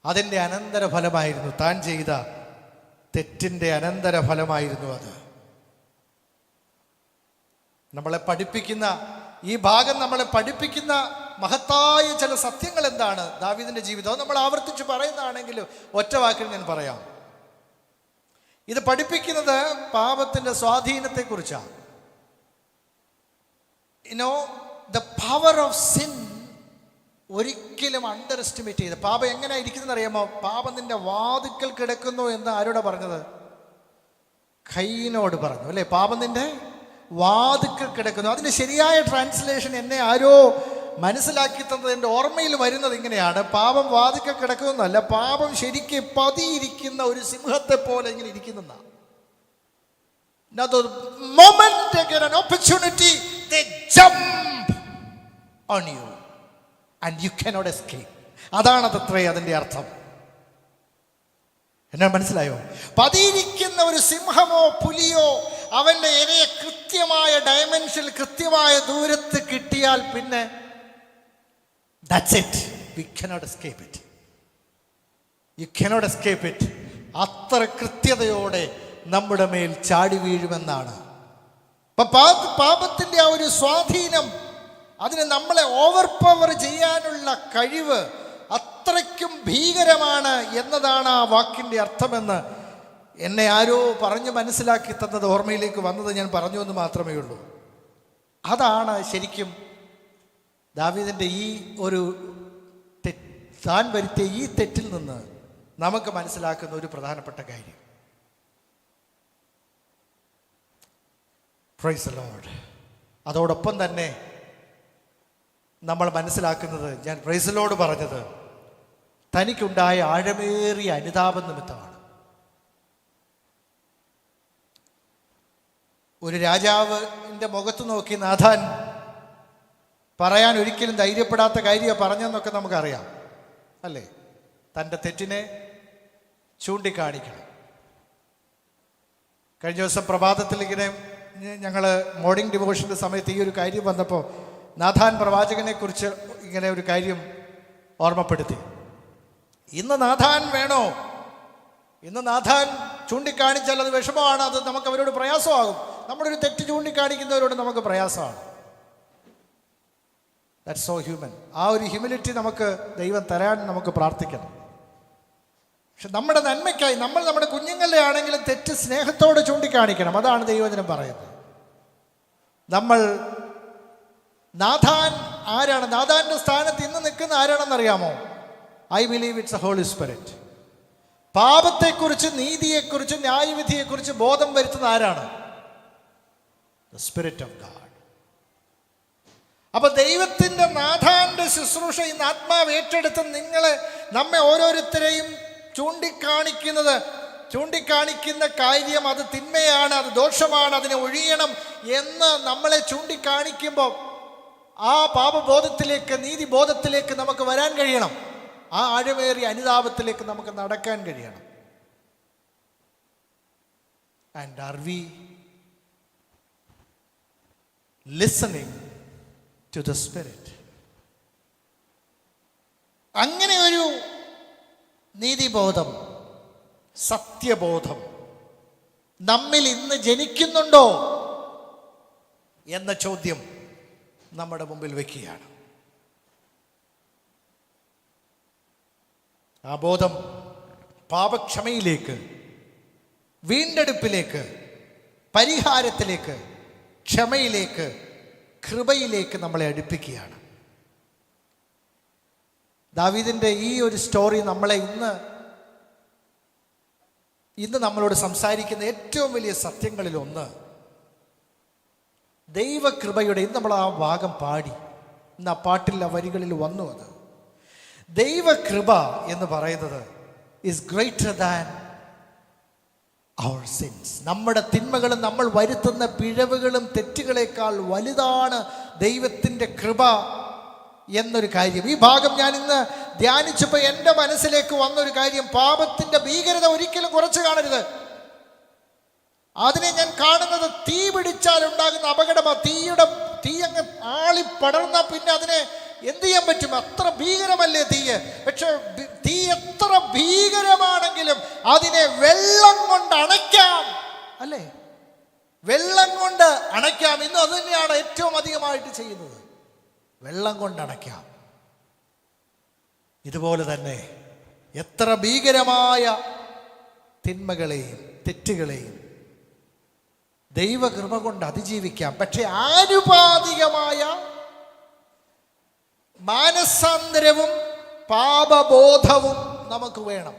അതിൻ്റെ അനന്തരഫലമായിരുന്നു, താൻ ചെയ്ത തെറ്റിൻ്റെ അനന്തരഫലമായിരുന്നു അത്. നമ്മളെ പഠിപ്പിക്കുന്ന ഈ ഭാഗം നമ്മളെ പഠിപ്പിക്കുന്ന മഹത്തായ ചില സത്യങ്ങൾ എന്താണ് ദാവീദിന്റെ ജീവിതം? അത് നമ്മൾ ആവർത്തിച്ച് പറയുന്നതാണെങ്കിൽ ഒറ്റ വാക്കിൽ ഞാൻ പറയാം. ഇത് പഠിപ്പിക്കുന്നത് പാപത്തിന്റെ സ്വാധീനത്തെക്കുറിച്ചാണ്. ദ പവർ ഓഫ് സിൻ ഒരിക്കലും അണ്ടർ എസ്റ്റിമേറ്റ് ചെയ്ത്. പാപം എങ്ങനെ ഇരിക്കുന്നത് അറിയാമോ? പാപം നിന്റെ വാതിക്കൽ കിടക്കുന്നു എന്ന് ആരോടാ പറഞ്ഞത്? കയ്യിനോട് പറഞ്ഞു അല്ലേ? പാപം നിന്റെ വാതിക്കൽ കിടക്കുന്നു. അതിന്റെ ശരിയായ ട്രാൻസ്ലേഷൻ എന്നെ ആരോ മനസ്സിലാക്കി തന്നത് എൻ്റെ ഓർമ്മയിൽ വരുന്നത് ഇങ്ങനെയാണ്: പാപം വാതിക്കൽ കിടക്കുന്നതല്ല, പാപം ശരിക്ക് പതിയിരിക്കുന്ന ഒരു സിംഹത്തെ പോലെ ഇങ്ങനെ ഇരിക്കുന്ന. moment they get an opportunity they jump on you and you cannot escape. അതാണത്രേ അതിൻ്റെ അർത്ഥം. എന്നാ മനസ്സിലായോ? പതിയിരിക്കുന്ന ഒരു സിംഹമോ പുലിയോ അവന്റെ ഇരയെ കൃത്യമായ ഡയമെൻഷനിൽ കൃത്യമായ ദൂരത്ത് കിട്ടിയാൽ പിന്നെ that's it. We cannot escape it. You cannot escape it. അത്ര കൃത്യതയോടെ നമ്മുടെ മേൽ ചാടി വീഴുമെന്നാണ്. പാപത്തിന്റെ ആ ഒരു സ്വാധീനം, അതിന് നമ്മളെ ഓവർ പവർ ചെയ്യാനുള്ള കഴിവ് അത്രയ്ക്കും ഭീകരമാണ് എന്നതാണ് ആ വാക്കിന്റെ അർത്ഥമെന്ന് എന്നെ ആരോ പറഞ്ഞ് മനസ്സിലാക്കി തന്നത് ഓർമ്മയിലേക്ക് വന്നത് ഞാൻ പറഞ്ഞു എന്ന് മാത്രമേ ഉള്ളൂ. അതാണ് ശരിക്കും ദാവീദിന്റെ ഈ ഒരു താൻ വരുത്തിയ ഈ തെറ്റിൽ നിന്ന് നമുക്ക് മനസ്സിലാക്കുന്ന ഒരു പ്രധാനപ്പെട്ട കാര്യം. Praise the Lord. അതോടൊപ്പം തന്നെ നമ്മൾ മനസ്സിലാക്കുന്നത്, ഞാൻ പ്രൈസ് ദി ലോർഡ് പറഞ്ഞത് തനിക്കുണ്ടായ ആഴമേറിയ അനുതാപ നിമിത്തമാണ്. ഒരു രാജാവിൻ്റെ മുഖത്ത് നോക്കി നാഥാൻ പറയാൻ ഒരിക്കലും ധൈര്യപ്പെടാത്ത കാര്യമാണ് പറഞ്ഞെന്നൊക്കെ നമുക്കറിയാം അല്ലേ? തൻ്റെ തെറ്റിനെ ചൂണ്ടിക്കാണിക്കണം. കഴിഞ്ഞ ദിവസം പ്രഭാതത്തിൽ ഇങ്ങനെ ഞങ്ങൾ മോർണിംഗ് ഡിവോഷൻ്റെ സമയത്ത് ഈ ഒരു കാര്യം വന്നപ്പോൾ നാഥാൻ പ്രവാചകനെ കുറിച്ച് ഇങ്ങനെ ഒരു കാര്യം ഓർമ്മപ്പെടുത്തി. ഇന്ന് നാഥാൻ വേണോ? ഇന്ന് നാഥാൻ ചൂണ്ടിക്കാണിച്ചാൽ അത് വിഷമമാണ്, അത് നമുക്ക് അവരോട് പ്രയാസമാകും. നമ്മുടെ ഒരു തെറ്റ് ചൂണ്ടിക്കാണിക്കുന്നവരോട് നമുക്ക് പ്രയാസമാണ്. That's so human. ആ ഒരു ഹ്യൂമിലിറ്റി നമുക്ക് ദൈവം തരാൻ നമുക്ക് പ്രാർത്ഥിക്കണം. പക്ഷെ നമ്മുടെ നന്മയ്ക്കായി നമ്മൾ നമ്മുടെ കുഞ്ഞുങ്ങളുടെ ആണെങ്കിലും തെറ്റ് സ്നേഹത്തോടെ ചൂണ്ടിക്കാണിക്കണം. അതാണ് ദൈവവചനം പറയുന്നത്. നമ്മൾ നാഥാൻ ആരാണ്? നാഥാന്റെ സ്ഥാനത്ത് ഇന്ന് നിൽക്കുന്ന ആരാണെന്നറിയാമോ? I believe it's a holy spirit. പാപത്തെക്കുറിച്ച്, നീതിയെക്കുറിച്ച്, ന്യായവിധിയെക്കുറിച്ച് ബോധം വരുത്തുന്ന ആരാണ്? The spirit of God. അപ്പൊ ദൈവത്തിന്റെ നാഥാന്റെ ശുശ്രൂഷ ഇന്ന് ആത്മാവ് ഏറ്റെടുത്ത് നമ്മെ ഓരോരുത്തരെയും ചൂണ്ടിക്കാണിക്കുന്ന കാര്യം അത് തിന്മയാണ്, അത് ദോഷമാണ്, അതിനെ ഒഴിയണം എന്ന് നമ്മളെ ചൂണ്ടിക്കാണിക്കുമ്പോൾ ആ പാപബോധത്തിലേക്ക്, നീതിബോധത്തിലേക്ക് നമുക്ക് വരാൻ കഴിയണം. ആ ആഴമേറിയ അനുതാപത്തിലേക്ക് നമുക്ക് നടക്കാൻ കഴിയണം. And are we listening to the spirit? അങ്ങനെ ഒരു നീതിബോധം, സത്യബോധം നമ്മിൽ ഇന്ന് ജനിക്കുന്നുണ്ടോ എന്ന ചോദ്യം നമ്മുടെ മുമ്പിൽ വയ്ക്കുകയാണ്. ആ ബോധം പാപക്ഷമയിലേക്ക്, വീണ്ടെടുപ്പിലേക്ക്, പരിഹാരത്തിലേക്ക്, ക്ഷമയിലേക്ക്, കൃപയിലേക്ക് നമ്മളെ അടുപ്പിക്കുകയാണ്. ദാവീദിൻ്റെ ഈ ഒരു സ്റ്റോറി നമ്മളെ ഇന്ന് നമ്മളോട് സംസാരിക്കുന്ന ഏറ്റവും വലിയ സത്യങ്ങളിൽ ഒന്ന്, ദൈവകൃപയുടെ, ഇന്ന് നമ്മൾ ആ ഭാഗം പാടി, ഇന്ന് ആ പാട്ടിൽ ആ വരികളിൽ വന്നു. അത് ദൈവകൃപ എന്ന് പറയുന്നത് is greater than our sins. നമ്മുടെ തിന്മകളും നമ്മൾ വരുത്തുന്ന പിഴവുകളും തെറ്റുകളേക്കാൾ വലുതാണ് ദൈവത്തിൻ്റെ കൃപ എന്നൊരു കാര്യം. ഈ ഭാഗം ഞാൻ ഇന്ന് ധ്യാനിച്ചപ്പോൾ എൻ്റെ മനസ്സിലേക്ക് വന്നൊരു കാര്യം, പാപത്തിൻ്റെ ഭീകരത ഒരിക്കലും കുറച്ച് കാണരുത്. അതിനെ ഞാൻ കാണുന്നത് തീ പിടിച്ചാൽ ഉണ്ടാകുന്ന അപകടമാണ്. തീ അങ്ങ് ആളി പടർന്നാൽ പിന്നെ അതിനെ എന്ത് ചെയ്യാൻ പറ്റും? അത്ര ഭീകരമല്ലേ തീയ്? പക്ഷെ തീ എത്ര ഭീകരമാണെങ്കിലും അതിനെ വെള്ളം കൊണ്ട് അണയ്ക്കാം, അല്ലേ? വെള്ളം കൊണ്ട് അണയ്ക്കാം. ഇന്നും അത് തന്നെയാണ് ഏറ്റവും അധികമായിട്ട് ചെയ്യുന്നത്, വെള്ളം കൊണ്ട് അണയ്ക്കാം. ഇതുപോലെ തന്നെ എത്ര ഭീകരമായ തിന്മകളെയും തെറ്റുകളെയും ദൈവകൃപ കൊണ്ട് അതിജീവിക്കാം. പക്ഷെ ആനുപാതികമായ മാനസാന്തരവും പാപബോധവും നമുക്ക് വേണം.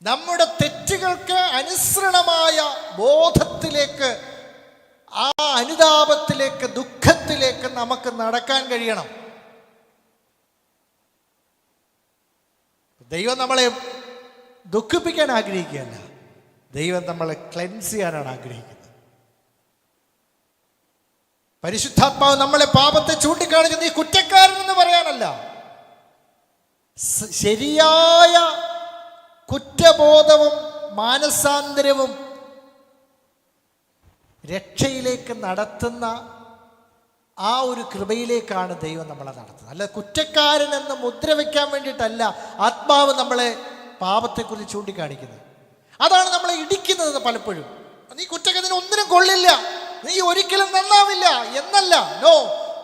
നമ്മുടെ തെറ്റുകൾക്ക് അനുസരണമായ ബോധത്തിലേക്ക്, ആ അനുതാപത്തിലേക്ക്, ദുഃഖത്തിലേക്ക് നമുക്ക് നടക്കാൻ കഴിയണം. ദൈവം നമ്മളെ ദുഃഖിപ്പിക്കാൻ ആഗ്രഹിക്കുകയല്ല, ദൈവം നമ്മളെ ക്ലെൻസ് ചെയ്യാനാണ് ആഗ്രഹിക്കുന്നത്. പരിശുദ്ധാത്മാവ് നമ്മളെ പാപത്തെ ചൂണ്ടിക്കാണിച്ച് നീ കുറ്റക്കാരൻ എന്ന് പറയാനല്ല, ശരിയായ കുറ്റബോധവും മാനസാന്തരവും രക്ഷയിലേക്ക് നടത്തുന്ന ആ ഒരു കൃപയിലേക്കാണ് ദൈവം നമ്മളെ നടത്തുന്നത്. അല്ല, കുറ്റക്കാരൻ എന്ന് മുദ്ര വയ്ക്കാൻ വേണ്ടിയിട്ടല്ല ആത്മാവ് നമ്മളെ പാപത്തെക്കുറിച്ച് ചൂണ്ടിക്കാണിക്കുന്നത്. അതാണ് നമ്മളെ ഇടിക്കുന്നത് പലപ്പോഴും. നീ കുറ്റക്കാരന് ഒന്നിനും കൊള്ളില്ല, നീ ഒരിക്കലും നന്നാവില്ല എന്നല്ല. നോ,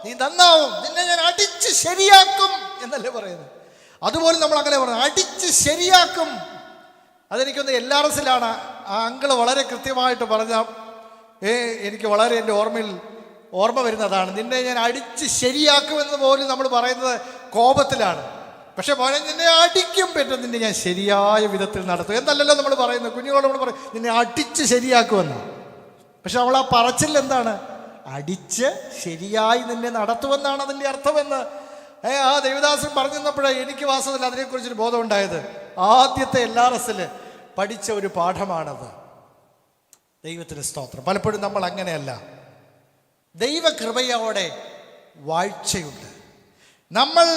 നീ നന്നാവും, നിന്നെ ഞാൻ അടിച്ച് ശരിയാക്കും എന്നല്ലേ പറയുന്നത്. അതുപോലെ നമ്മൾ അങ്ങനെ പറയുന്നത്, അടിച്ച് ശരിയാക്കും. അതെനിക്കൊന്ന് LRS ആ അങ്കിള് വളരെ കൃത്യമായിട്ട് പറഞ്ഞ എനിക്ക് വളരെ എൻ്റെ ഓർമ്മ വരുന്നതാണ്. നിന്നെ ഞാൻ അടിച്ച് ശരിയാക്കുമെന്ന് പോലും നമ്മൾ പറയുന്നത് കോപത്തിലാണ്. പക്ഷെ മോനെ, നിന്നെ അടിക്കും പറ്റും, നിന്നെ ഞാൻ ശരിയായ വിധത്തിൽ നടത്തും എന്നല്ലല്ലോ നമ്മൾ പറയുന്നത്. കുഞ്ഞുങ്ങളോട് നമ്മൾ പറയും നിന്നെ അടിച്ച് ശരിയാക്കുമെന്ന്. പക്ഷെ അവൾ ആ പറച്ചിൽ എന്താണ്? അടിച്ച് ശരിയായി നിന്നെ നടത്തുമെന്നാണ് അതിൻ്റെ അർത്ഥമെന്ന് ആ ദേവദാസൻ പറഞ്ഞു തന്നപ്പോഴേ എനിക്ക് വാസ്തവത്തിൽ അതിനെക്കുറിച്ചൊരു ബോധം ഉണ്ടായത്. ആദ്യത്തെ LRS പഠിച്ച ഒരു പാഠമാണത്. ദൈവത്തിന് സ്തോത്രം. പലപ്പോഴും നമ്മൾ അങ്ങനെയല്ല. ദൈവകൃപയോടെ വാഴ്ചയുണ്ട്. നമ്മൾ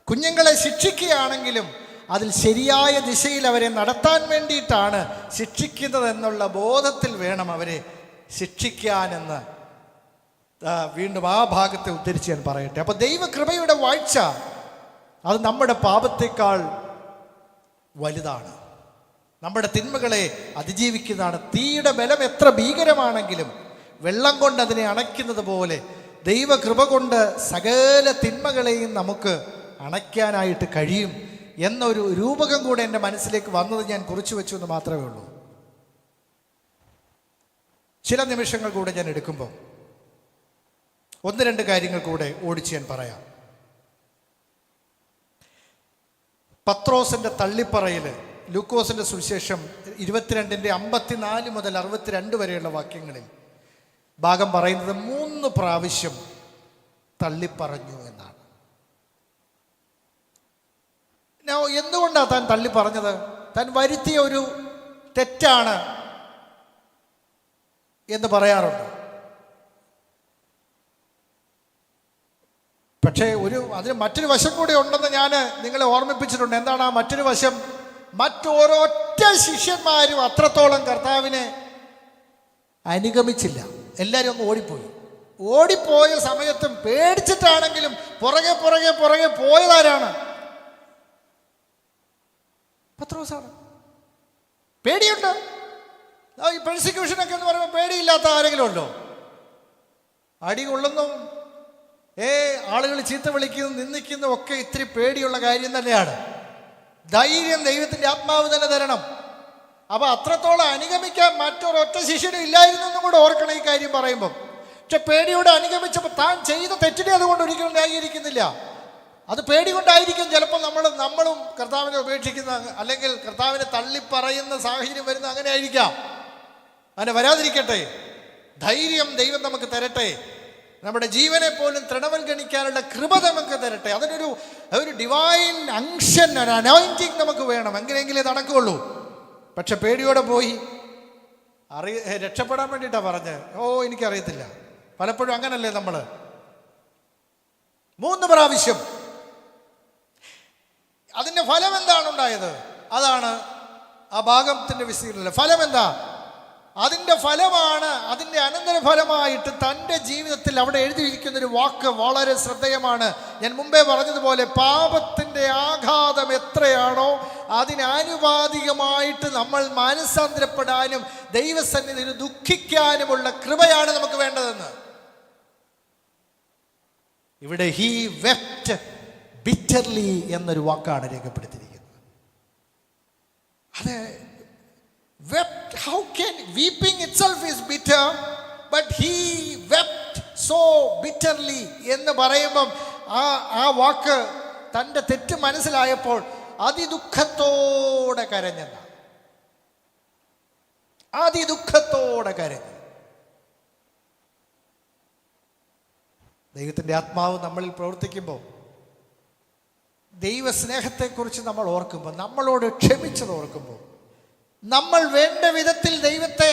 കുഞ്ഞുങ്ങളെ ശിക്ഷിക്കുകയാണെങ്കിലും അതിൽ ശരിയായ ദിശയിൽ അവരെ നടത്താൻ വേണ്ടിയിട്ടാണ് ശിക്ഷിക്കുന്നത് എന്നുള്ള ബോധത്തിൽ വേണം അവരെ ശിക്ഷിക്കാനെന്ന് വീണ്ടും ആ ഭാഗത്തെ ഉദ്ധരിച്ച് ഞാൻ പറയട്ടെ. അപ്പോൾ ദൈവകൃപയുടെ വാഴ്ച അത് നമ്മുടെ പാപത്തേക്കാൾ വലുതാണ്, നമ്മുടെ തിന്മകളെ അതിജീവിക്കുന്നതാണ്. തീയുടെ ബലം എത്ര ഭീകരമാണെങ്കിലും വെള്ളം കൊണ്ട് അതിനെ അണയ്ക്കുന്നത് പോലെ ദൈവകൃപ കൊണ്ട് സകല തിന്മകളെയും നമുക്ക് അണയ്ക്കാനായിട്ട് കഴിയും എന്നൊരു രൂപകം കൂടെ എൻ്റെ മനസ്സിലേക്ക് വന്നത് ഞാൻ കുറിച്ചു വെച്ചു എന്ന് മാത്രമേ ഉള്ളൂ. ചില നിമിഷങ്ങൾ കൂടെ ഞാൻ എടുക്കുമ്പോൾ ഒന്ന് രണ്ട് കാര്യങ്ങൾ കൂടെ ഓടിച്ച് ഞാൻ പറയാം. പത്രോസിൻ്റെ തള്ളിപ്പറയിൽ ലൂക്കോസിൻ്റെ സുവിശേഷം 22:54 മുതൽ 62 വരെയുള്ള വാക്യങ്ങളിൽ ഭാഗം പറയുന്നത് 3 പ്രാവശ്യം തള്ളിപ്പറഞ്ഞു എന്നാണ്. എന്തുകൊണ്ടാണ് താൻ തള്ളി പറഞ്ഞത്? താൻ വരുത്തിയ ഒരു തെറ്റാണ് എന്ന് പറയാറുണ്ട്. പക്ഷേ അതിന് മറ്റൊരു വശം കൂടി ഉണ്ടെന്ന് ഞാൻ നിങ്ങളെ ഓർമ്മിപ്പിച്ചിട്ടുണ്ട്. എന്താണ് ആ മറ്റൊരു വശം? മറ്റോരൊറ്റ ശിഷ്യന്മാരും അത്രത്തോളം കർത്താവിനെ അനുഗമിച്ചില്ല. എല്ലാവരും അങ്ങ് ഓടിപ്പോയ സമയത്തും പേടിച്ചിട്ടാണെങ്കിലും പുറകെ പോയതാരാണ്? പത്രോസാണ്. പേടിയുണ്ട്. ഈ പെർസിക്യൂഷനൊക്കെ എന്ന് പറയുമ്പോൾ പേടിയില്ലാത്ത ആരെങ്കിലും ഉണ്ടോ? അടി കൊള്ളുന്നു, ആളുകൾ ചീത്ത വിളിക്കുന്നു, നിന്ദിക്കുന്നു ഒക്കെ ഇത്തിരി പേടിയുള്ള കാര്യം തന്നെയാണ്. ധൈര്യം ദൈവത്തിൻ്റെ ആത്മാവ് തന്നെ തരണം. അപ്പൊ അത്രത്തോളം അനുഗമിക്കാൻ മറ്റൊരൊറ്റ ശിഷ്യനും ഇല്ലായിരുന്നു എന്നും കൂടെ ഓർക്കണം ഈ കാര്യം പറയുമ്പം. പക്ഷെ പേടിയോടെ അനുഗമിച്ചപ്പോൾ താൻ ചെയ്ത തെറ്റിനെ അതുകൊണ്ട് ഒരിക്കലും ന്യായീകരിക്കുന്നില്ല. അത് പേടി കൊണ്ടായിരിക്കും ചിലപ്പോൾ നമ്മളും കർത്താവിനെ ഉപേക്ഷിക്കുന്ന, അല്ലെങ്കിൽ കർത്താവിനെ തള്ളിപ്പറയുന്ന സാഹചര്യം വരുന്ന, അങ്ങനെ ആയിരിക്കാം. അങ്ങനെ വരാതിരിക്കട്ടെ. ധൈര്യം ദൈവം നമുക്ക് തരട്ടെ. നമ്മുടെ ജീവനെ പോലും തൃണവൽഗണിക്കാനുള്ള കൃപ നമുക്ക് തരട്ടെ. അതിനൊരു ഡിവൈൻ അങ്ഷൻ, ഒരു അനോയിന്റിങ് നമുക്ക് വേണം. എങ്ങനെയെങ്കിലും നടക്കുകയുള്ളൂ. പക്ഷെ പേടിയോടെ പോയി രക്ഷപ്പെടാൻ വേണ്ടിയിട്ടാണ് പറഞ്ഞ്, എനിക്കറിയത്തില്ല. പലപ്പോഴും അങ്ങനല്ലേ നമ്മൾ. 3 പ്രാവശ്യം. അതിൻ്റെ ഫലം എന്താണ് ഉണ്ടായത്? അതാണ് ആ ഭാഗത്തിൻ്റെ വിശദീകരണം. ഫലം എന്താ? അതിൻ്റെ ഫലമാണ്, അതിൻ്റെ അനന്തരഫലമായിട്ട് തൻ്റെ ജീവിതത്തിൽ അവിടെ എഴുതിയിരിക്കുന്നൊരു വാക്ക് വളരെ ശ്രദ്ധേയമാണ്. ഞാൻ മുമ്പേ പറഞ്ഞതുപോലെ പാപത്തിൻ്റെ ആഘാതം എത്രയാണോ അതിനാനുപാതികമായിട്ട് നമ്മൾ മാനസാന്തരപ്പെടാനും ദൈവസന്നിധിയിൽ ദുഃഖിക്കാനുമുള്ള കൃപയാണ് നമുക്ക് വേണ്ടതെന്ന്. ഇവിടെ ഹി വെപ്റ്റ് ബിറ്റർലി എന്നൊരു വാക്കാണ് രേഖപ്പെടുത്തിയിരിക്കുന്നത്. അത് wept, how can weeping itself is bitter, but he wept so bitterly എന്ന് പറയുമ്പം ആ വാക്ക് തൻ്റെ തെറ്റ് മനസ്സിലായപ്പോൾ അതിദുഃഖത്തോടെ കരഞ്ഞെന്നാണ്. അതിദുഃഖത്തോടെ കരഞ്ഞു. ദൈവത്തിൻ്റെ ആത്മാവ് നമ്മളിൽ പ്രവർത്തിക്കുമ്പോൾ, ദൈവസ്നേഹത്തെക്കുറിച്ച് നമ്മൾ ഓർക്കുമ്പോൾ, നമ്മളോട് ക്ഷമിച്ചത് ഓർക്കുമ്പോൾ, നമ്മൾ വേണ്ട വിധത്തിൽ ദൈവത്തെ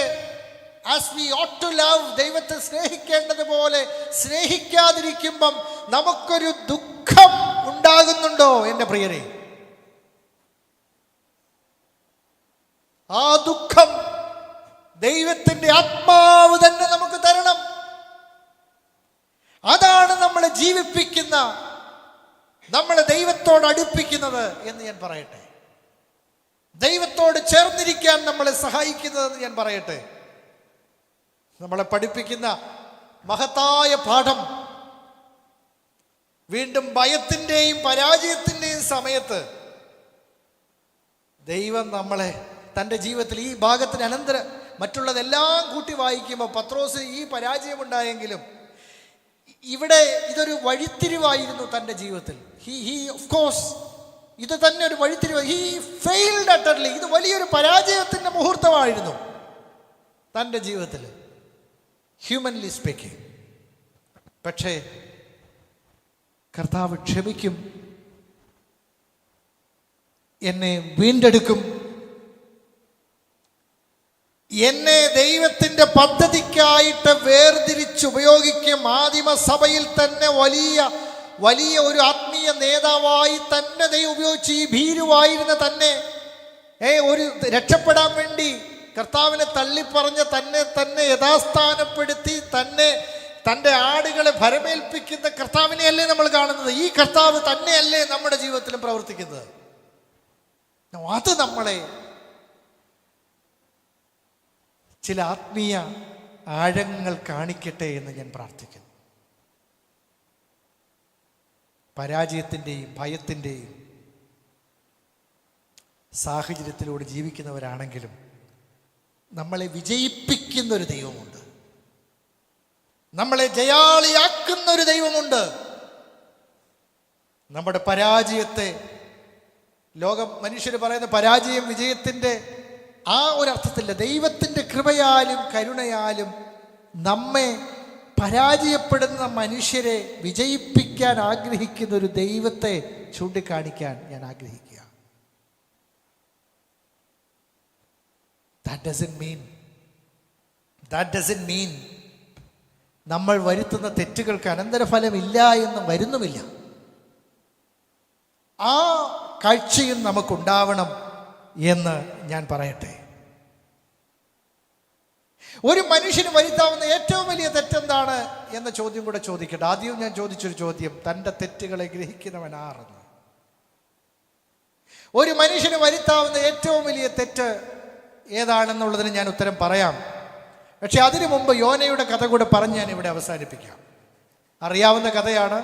as we ought to love, ദൈവത്തെ സ്നേഹിക്കേണ്ടതുപോലെ സ്നേഹിക്കാതിരിക്കുമ്പം നമുക്കൊരു ദുഃഖം ഉണ്ടാകുന്നുണ്ടോ എൻ്റെ പ്രിയരെ? ആ ദുഃഖം ദൈവത്തിൻ്റെ ആത്മാവ് തന്നെ നമുക്ക് തരണം. അതാണ് നമ്മളെ ജീവിപ്പിക്കുന്ന, നമ്മളെ ദൈവത്തോട് അടുപ്പിക്കുന്നത് എന്ന് ഞാൻ പറയട്ടെ. ദൈവത്തോട് ചേർന്നിരിക്കാൻ നമ്മളെ സഹായിക്കുന്നതെന്ന് ഞാൻ പറയട്ടെ. നമ്മളെ പഠിപ്പിക്കുന്ന മഹത്തായ പാഠം, വീണ്ടും ഭയത്തിൻ്റെയും പരാജയത്തിൻ്റെയും സമയത്ത് ദൈവം നമ്മളെ തൻ്റെ ജീവിതത്തിൽ ഈ ഭാഗത്തിന് മറ്റുള്ളതെല്ലാം കൂട്ടി വായിക്കുമ്പോൾ പത്രോസ് ഈ പരാജയമുണ്ടായെങ്കിലും ഇവിടെ ഇതൊരു വഴിത്തിരിവായിരുന്നു തൻ്റെ ജീവിതത്തിൽ. ഹി ഓഫ് കോഴ്സ് ഇത് തന്നെ ഒരു വഴിത്തിരിവ്. He failed utterly. ഇത് വലിയൊരു പരാജയത്തിൻ്റെ മുഹൂർത്തമായിരുന്നു തൻ്റെ ജീവിതത്തിൽ, ഹ്യൂമൻലി സ്പീക്കിംഗ്. പക്ഷേ കർത്താവ് ക്ഷമിക്കും, എന്നെ വീണ്ടെടുക്കും, എന്നെ ദൈവത്തിൻ്റെ പദ്ധതിക്കായിട്ട് വേർതിരിച്ചുപയോഗിക്കും. ആദിമസഭയിൽ തന്നെ വലിയ ഒരു ആത്മീയ നേതാവായി തന്നെ ദൈവം ഉപയോഗിച്ച് ഈ ഭീരുവായിരുന്ന തന്നെ ഒരു രക്ഷപ്പെടാൻ വേണ്ടി കർത്താവിനെ തള്ളിപ്പറഞ്ഞ് തന്നെ യഥാസ്ഥാനപ്പെടുത്തി തൻ്റെ ആടുകളെ ഭരമേൽപ്പിക്കുന്ന കർത്താവിനെയല്ലേ നമ്മൾ കാണുന്നത്? ഈ കർത്താവ് തന്നെയല്ലേ നമ്മുടെ ജീവിതത്തിലും പ്രവർത്തിക്കുന്നത്? അത് നമ്മളെ ചില ആത്മീയ ആഴങ്ങൾ കാണിക്കട്ടെ എന്ന് ഞാൻ പ്രാർത്ഥിക്കുന്നു. പരാജയത്തിൻ്റെയും ഭയത്തിൻ്റെയും സാഹചര്യത്തിലൂടെ ജീവിക്കുന്നവരാണെങ്കിലും നമ്മളെ വിജയിപ്പിക്കുന്നൊരു ദൈവമുണ്ട്, നമ്മളെ ജയാളിയാക്കുന്നൊരു ദൈവമുണ്ട്. നമ്മുടെ പരാജയത്തെ മനുഷ്യർ പറയുന്ന പരാജയം വിജയത്തിൻ്റെ ആ ഒരർത്ഥത്തില്ല. ദൈവത്തിൻ്റെ കൃപയാലും കരുണയാലും നമ്മെ പരാജയപ്പെടുന്ന മനുഷ്യരെ വിജയിപ്പിക്കാൻ ആഗ്രഹിക്കുന്ന ഒരു ദൈവത്തെ ചൂണ്ടിക്കാണിക്കാൻ ഞാൻ ആഗ്രഹിക്കുക. That doesn't mean നമ്മൾ വരുത്തുന്ന തെറ്റുകൾക്ക് അനന്തരഫലമില്ല എന്ന് വരുന്നുമില്ല. ആ കാഴ്ചയും നമുക്കുണ്ടാവണം എന്ന് ഞാൻ പറയട്ടെ. ഒരു മനുഷ്യന് വരുത്താവുന്ന ഏറ്റവും വലിയ തെറ്റെന്താണ് എന്ന ചോദ്യം കൂടെ ചോദിക്കട്ടെ. ആദ്യം ഞാൻ ചോദിച്ചൊരു ചോദ്യം, തൻ്റെ തെറ്റുകളെ ഗ്രഹിക്കുന്നവൻ ആരെന്ന്. ഒരു മനുഷ്യന് വരുത്താവുന്ന ഏറ്റവും വലിയ തെറ്റ് ഏതാണെന്നുള്ളതിന് ഞാൻ ഉത്തരം പറയാം. പക്ഷെ അതിനു മുമ്പ് യോനയുടെ കഥ കൂടെ പറഞ്ഞ് ഞാൻ ഇവിടെ അവസാനിപ്പിക്കാം. അറിയാവുന്ന കഥയാണ്.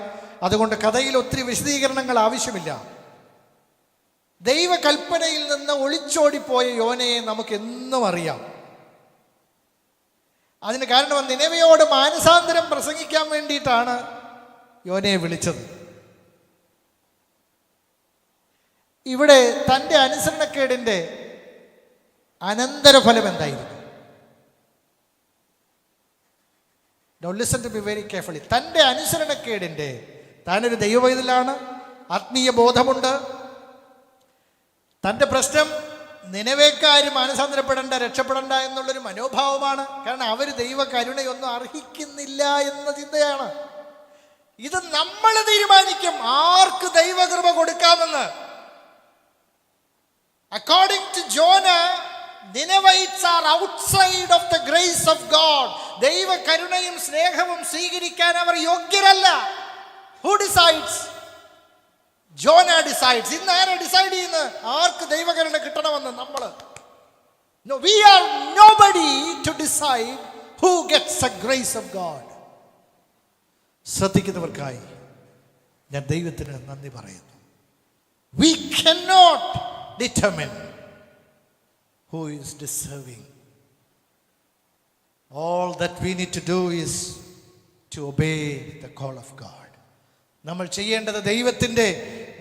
അതുകൊണ്ട് കഥയിൽ ഒത്തിരി വിശദീകരണങ്ങൾ ആവശ്യമില്ല. ദൈവകൽപ്പനയിൽ നിന്ന് ഒളിച്ചോടിപ്പോയ യോനയെ നമുക്ക് എന്നും അറിയാം. അതിന് കാരണം നിനവയോട് മാനസാന്തരം പ്രസംഗിക്കാൻ വേണ്ടിയിട്ടാണ് യോനയെ വിളിച്ചത്. ഇവിടെ തൻ്റെ അനുസരണക്കേടിൻ്റെ അനന്തരഫലം എന്തായിരുന്നു? Now listen to me very carefully. തൻ്റെ അനുസരണക്കേടിൻ്റെ, താനൊരു ദൈവവൈതലാണ്, ആത്മീയ ബോധമുണ്ട്. തൻ്റെ പ്രശ്നം നിനവേക്കാരും മാനസാന്തരപ്പെടേണ്ട, രക്ഷപ്പെടേണ്ട എന്നുള്ളൊരു മനോഭാവമാണ്. കാരണം അവർ ദൈവ കരുണയൊന്നും അർഹിക്കുന്നില്ല എന്ന ചിന്തയാണ്. ഇത് നമ്മൾ തീരുമാനിക്കും ആർക്ക് ദൈവകൃപ കൊടുക്കാമെന്ന്. According to Jonah, Ninevites are outside of the grace of God. ദൈവ കരുണയും സ്നേഹവും സ്വീകരിക്കാൻ അവർ യോഗ്യരല്ല. Who decides? Jonah decides. ഇന്ന് ആരാ ഡിസൈഡ് ചെയ്യുന്നത് ആർക്ക് ദൈവകരുണ കിട്ടണമെന്ന്? നമ്മൾ. No, we are nobody to decide who gets the grace of God. ശ്രദ്ധിക്കുന്നവർക്കായി ഞാൻ ദൈവത്തിന് നന്ദി പറയുന്നു. We cannot determine who is deserving. All that we need to do is to obey the call of God. നമ്മൾ ചെയ്യേണ്ടത് ദൈവത്തിൻ്റെ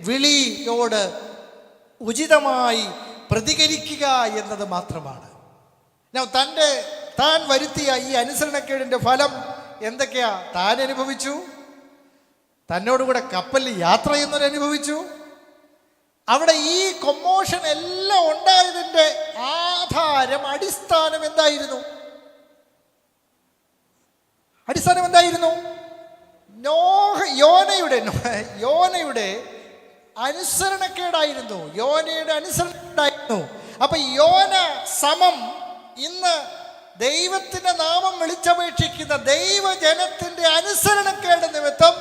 വിളിയോട് ഉചിതമായി പ്രതികരിക്കുക എന്നത് മാത്രമാണ്. താൻ വരുത്തിയ ഈ അനുസരണക്കേടിൻ്റെ ഫലം എന്തൊക്കെയാ? താൻ അനുഭവിച്ചു, തന്നോടുകൂടെ കപ്പലിൽ യാത്ര ചെയ്യുന്നവർ അനുഭവിച്ചു. അവിടെ ഈ കൊമ്മോഷൻ എല്ലാം ഉണ്ടായതിൻ്റെ ആധാരം, അടിസ്ഥാനം എന്തായിരുന്നു? യോനയുടെ അനുസരണക്കേടായിരുന്നു. അപ്പൊ യോന സമം ഇന്ന് ദൈവത്തിന്റെ നാമം വിളിച്ചപേക്ഷിക്കുന്ന ദൈവജനത്തിന്റെ അനുസരണക്കേട് നിമിത്തം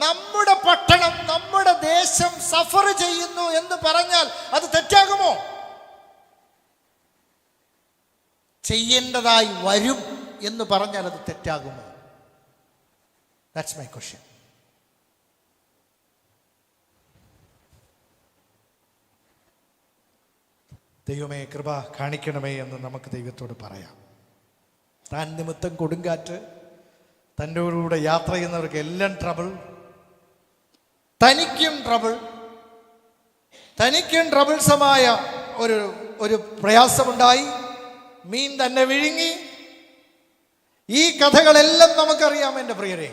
നമ്മുടെ പട്ടണം, നമ്മുടെ ദേശം സഫർ ചെയ്യുന്നു എന്ന് പറഞ്ഞാൽ അത് തെറ്റാകുമോ? ചെയ്യേണ്ടതായി വരും എന്ന് പറഞ്ഞാൽ അത് തെറ്റാകുമോ? That's my question. ദൈവമേ കൃപ കാണിക്കണമേ എന്ന് നമുക്ക് ദൈവത്തോട് പറയാം. താൻ നിമിത്തം കൊടുങ്കാറ്റ്, തൻ്റെ കൂടെ യാത്ര ചെയ്യുന്നവർക്ക് എല്ലാം ട്രബിൾ, തനിക്കും ട്രബിൾസമായ ഒരു പ്രയാസമുണ്ടായി. മീൻ തന്നെ വിഴുങ്ങി. ഈ കഥകളെല്ലാം നമുക്കറിയാം എൻ്റെ പ്രിയരെ.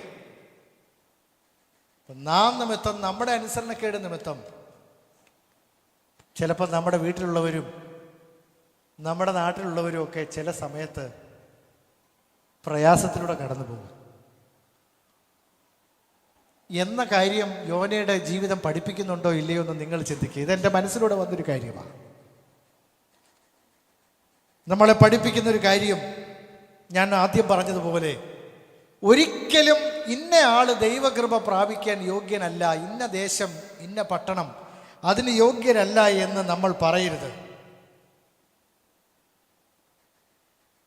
നാം നിമിത്തം, നമ്മുടെ അനുസരണക്കേട് നിമിത്തം ചിലപ്പോൾ നമ്മുടെ വീട്ടിലുള്ളവരും നമ്മുടെ നാട്ടിലുള്ളവരും ഒക്കെ ചില സമയത്ത് പ്രയാസത്തിലൂടെ കടന്നു പോകും എന്ന കാര്യം യോനയുടെ ജീവിതം പഠിപ്പിക്കുന്നുണ്ടോ ഇല്ലയോ എന്ന് നിങ്ങൾ ചിന്തിക്കുക. ഇതെൻ്റെ മനസ്സിലൂടെ വന്നൊരു കാര്യമാണ്. നമ്മളെ പഠിപ്പിക്കുന്നൊരു കാര്യം ഞാൻ ആദ്യം പറഞ്ഞതുപോലെ, ഒരിക്കലും ഇന്ന ആള് ദൈവകൃപ പ്രാപിക്കാൻ യോഗ്യനല്ല, ഇന്ന ദേശം, ഇന്ന പട്ടണം അതിന് യോഗ്യരല്ല എന്ന് നമ്മൾ പറയരുത്.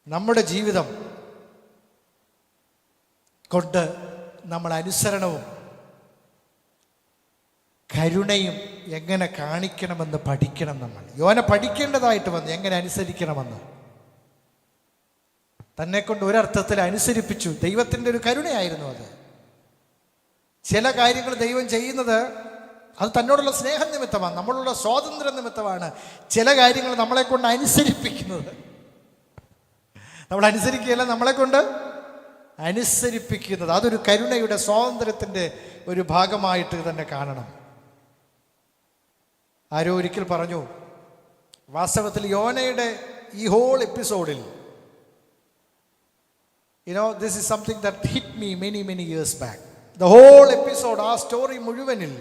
നമ്മുടെ ജീവിതം കൊണ്ട് നമ്മൾ അനുസരണവും കരുണയും എങ്ങനെ കാണിക്കണമെന്ന് പഠിക്കണം. നമ്മൾ യോന പഠിക്കേണ്ടതായിട്ട് വന്നു എങ്ങനെ അനുസരിക്കണമെന്ന്. തന്നെ കൊണ്ട് ഒരർത്ഥത്തിൽ അനുസരിപ്പിച്ചു. ദൈവത്തിൻ്റെ ഒരു കരുണയായിരുന്നു അത്. ചില കാര്യങ്ങൾ ദൈവം ചെയ്യുന്നത് അത് തന്നോടുള്ള സ്നേഹം നിമിത്തമാണ്, നമ്മളുള്ള സ്വാതന്ത്ര്യ നിമിത്തമാണ്. ചില കാര്യങ്ങൾ നമ്മളെ കൊണ്ട് അനുസരിപ്പിക്കുന്നത്, നമ്മൾ അനുസരിക്കുകയല്ല, നമ്മളെ കൊണ്ട് അനുസരിപ്പിക്കുന്നത്. അതൊരു കരുണയുടെ, സ്വാതന്ത്ര്യത്തിൻ്റെ ഒരു ഭാഗമായിട്ട് തന്നെ കാണണം. ആരോ ഒരിക്കൽ പറഞ്ഞു, വാസ്തവത്തിൽ യോനയുടെ ഈ ഹോൾ എപ്പിസോഡിൽ, this is something that hit me many years back. The whole episode, ആ സ്റ്റോറി മുഴുവനിൽ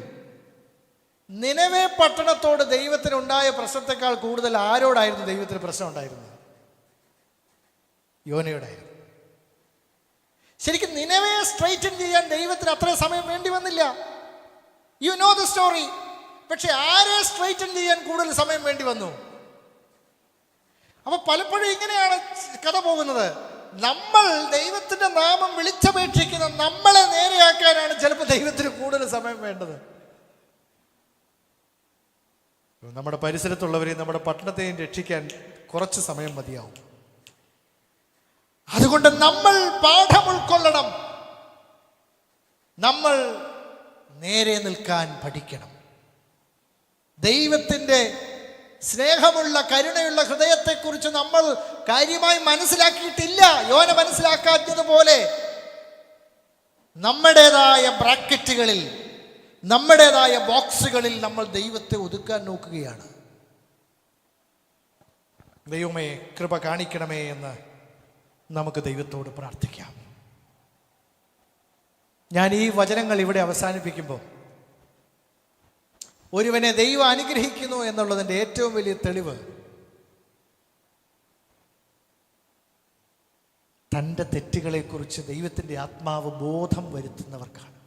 നിനവേ പട്ടണത്തോട് ദൈവത്തിനുണ്ടായ പ്രശ്നത്തെക്കാൾ കൂടുതൽ ആരോടായിരുന്നു ദൈവത്തിന് പ്രശ്നം ഉണ്ടായിരുന്നത്? യോനയോടായിരുന്നു. ശരിക്കും നിനവേ സ്ട്രൈറ്റൻ ചെയ്യാൻ ദൈവത്തിന് അത്ര സമയം വേണ്ടി വന്നില്ല. You know the story. പക്ഷെ ആരെ സ്ട്രൈറ്റൻ ചെയ്യാൻ കൂടുതൽ സമയം വേണ്ടി വന്നു? അപ്പൊ പലപ്പോഴും ഇങ്ങനെയാണ് കഥ പോകുന്നത്. നമ്മൾ ദൈവത്തിന്റെ നാമം വിളിച്ചപേക്ഷിക്കുന്ന നമ്മളെ നേരെയാക്കാനാണ് ചിലപ്പോൾ ദൈവത്തിന് കൂടുതൽ സമയം വേണ്ടത്. നമ്മുടെ പരിസരത്തുള്ളവരെയും നമ്മുടെ പട്ടണത്തെയും രക്ഷിക്കാൻ കുറച്ച് സമയം മതിയാവും. അതുകൊണ്ട് നമ്മൾ പാഠം ഉൾക്കൊള്ളണം. നമ്മൾ നേരെ നിൽക്കാൻ പഠിക്കണം. ദൈവത്തിൻ്റെ സ്നേഹമുള്ള കരുണയുള്ള ഹൃദയത്തെക്കുറിച്ച് നമ്മൾ കാര്യമായി മനസ്സിലാക്കിയിട്ടില്ല. യോന മനസ്സിലാക്കാത്തതുപോലെ നമ്മുടേതായ ബ്രാക്കറ്റുകളിൽ, നമ്മുടേതായ ബോക്സുകളിൽ നമ്മൾ ദൈവത്തെ ഒതുക്കാൻ നോക്കുകയാണ്. ദൈവമേ കൃപ കാണിക്കണമേ എന്ന് നമുക്ക് ദൈവത്തോട് പ്രാർത്ഥിക്കാം. ഞാൻ ഈ വചനങ്ങൾ ഇവിടെ അവസാനിപ്പിക്കുമ്പോൾ ഒരുവനെ ദൈവം അനുഗ്രഹിക്കുന്നു എന്നുള്ളതിൻ്റെ ഏറ്റവും വലിയ തെളിവ് തൻ്റെ തെറ്റുകളെക്കുറിച്ച് ദൈവത്തിൻ്റെ ആത്മാവ് ബോധം വരുത്തുന്നവർക്കാണ്.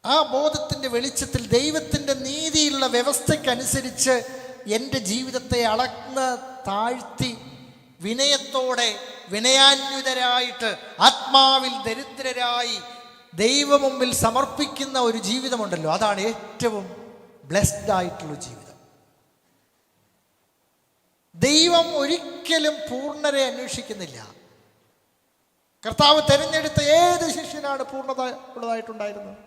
ആ ബോധത്തിൻ്റെ വെളിച്ചത്തിൽ ദൈവത്തിൻ്റെ നീതിയുള്ള വ്യവസ്ഥയ്ക്കനുസരിച്ച് എൻ്റെ ജീവിതത്തെ അളന്ന് താഴ്ത്തി വിനയത്തോടെ, വിനയാന്വിതരായിട്ട്, ആത്മാവിൽ ദരിദ്രരായി ദൈവമുമ്പിൽ സമർപ്പിക്കുന്ന ഒരു ജീവിതമുണ്ടല്ലോ, അതാണ് ഏറ്റവും ബ്ലെസ്ഡ് ആയിട്ടുള്ള ജീവിതം. ദൈവം ഒരിക്കലും പൂർണ്ണരെ അന്വേഷിക്കുന്നില്ല. കർത്താവ് തിരഞ്ഞെടുത്ത ഏത് ശിഷ്യനാണ് പൂർണ്ണത ഉള്ളതായിട്ടുണ്ടായിരുന്നത്?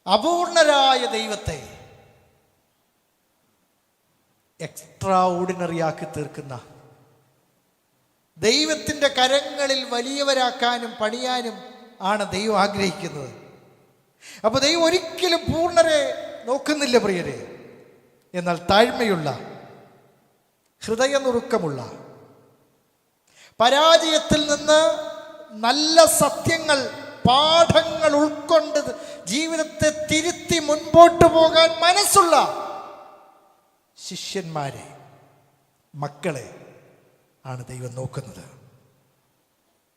അപൂർണരായ ദൈവത്തെ എക്സ്ട്രാ ഓർഡിനറി ആക്കി തീർക്കുന്ന, ദൈവത്തിൻ്റെ കരങ്ങളിൽ വലിയവരാക്കാനും പണിയാനും ആണ് ദൈവം ആഗ്രഹിക്കുന്നത്. അപ്പോൾ ദൈവം ഒരിക്കലും പൂർണ്ണരെ നോക്കുന്നില്ല പ്രിയരെ. എന്നാൽ താഴ്മയുള്ള, ഹൃദയനുറുക്കമുള്ള, പരാജയത്തിൽ നിന്ന് നല്ല സത്യങ്ങൾ, പാഠങ്ങൾ ഉൾക്കൊണ്ട് ജീവിതത്തെ തിരുത്തി മുൻപോട്ട് പോകാൻ മനസ്സുള്ള ശിഷ്യന്മാരെ, മക്കളെ ആണ് ദൈവം നോക്കുന്നത്.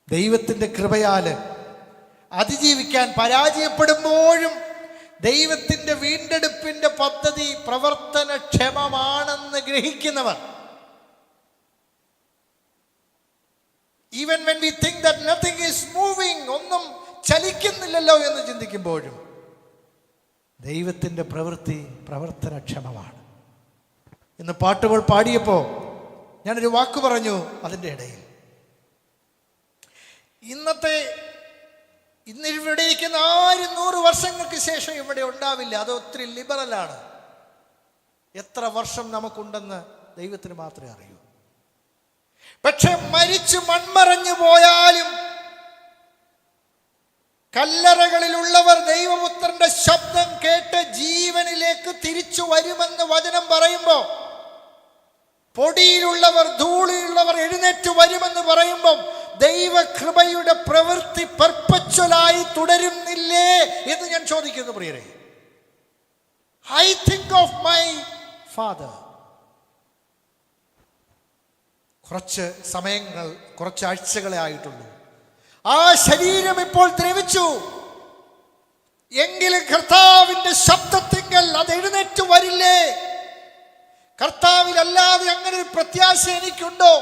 ദൈവത്തിൻ്റെ കൃപയാൽ അതിജീവിക്കാൻ പരാജയപ്പെടുമ്പോഴും ദൈവത്തിൻ്റെ വീണ്ടെടുപ്പിൻ്റെ പദ്ധതി പ്രവർത്തനക്ഷമമാണെന്ന് ഗ്രഹിക്കുന്നവർ, even when we think that nothing is moving, ഒന്നും ചലിക്കുന്നില്ലല്ലോ എന്ന് ചിന്തിക്കുമ്പോഴും ദൈവത്തിൻ്റെ പ്രവൃത്തി പ്രവർത്തനക്ഷമമാണ്. ഇന്ന് പാട്ടുകൾ പാടിയപ്പോൾ ഞാനൊരു വാക്ക് പറഞ്ഞു. അതിൻ്റെ ഇടയിൽ ഇന്നിവിടെ ഇരിക്കുന്ന ആരും 100 വർഷങ്ങൾക്ക് ശേഷം ഇവിടെ ഉണ്ടാവില്ല. അത് ഒത്തിരി ലിബറലാണ്. എത്ര വർഷം നമുക്കുണ്ടെന്ന് ദൈവത്തിന് മാത്രമേ അറിയൂ. പക്ഷെ മരിച്ചു മൺമറഞ്ഞു പോയാലും കല്ലറകളിലുള്ളവർ ദൈവപുത്രന്റെ ശബ്ദം കേട്ട് ജീവനിലേക്ക് തിരിച്ചു വരുമെന്ന് വചനം പറയുമ്പോൾ, പൊടിയിലുള്ളവർ, ധൂളിയുള്ളവർ എഴുന്നേറ്റ് വരുമെന്ന് പറയുമ്പം ദൈവകൃപയുടെ പ്രവൃത്തി പെർപ്പച്വലായി തുടരുന്നില്ലേ എന്ന് ഞാൻ ചോദിക്കുന്നു പ്രിയരെ. I think of my father. കുറച്ച് സമയങ്ങൾ, കുറച്ച് ആഴ്ചകളെ ആയിട്ടുള്ളൂ. ആ ശരീരം ഇപ്പോൾ ദ്രവിച്ചു. എങ്കിലും കർത്താവിന്റെ ശബ്ദത്തിങ്കൽ അത് എഴുന്നേറ്റ് വരില്ലേ? കർത്താവിലല്ലാതെ അങ്ങനെ ഒരു പ്രത്യാശ എനിക്കുണ്ടോ?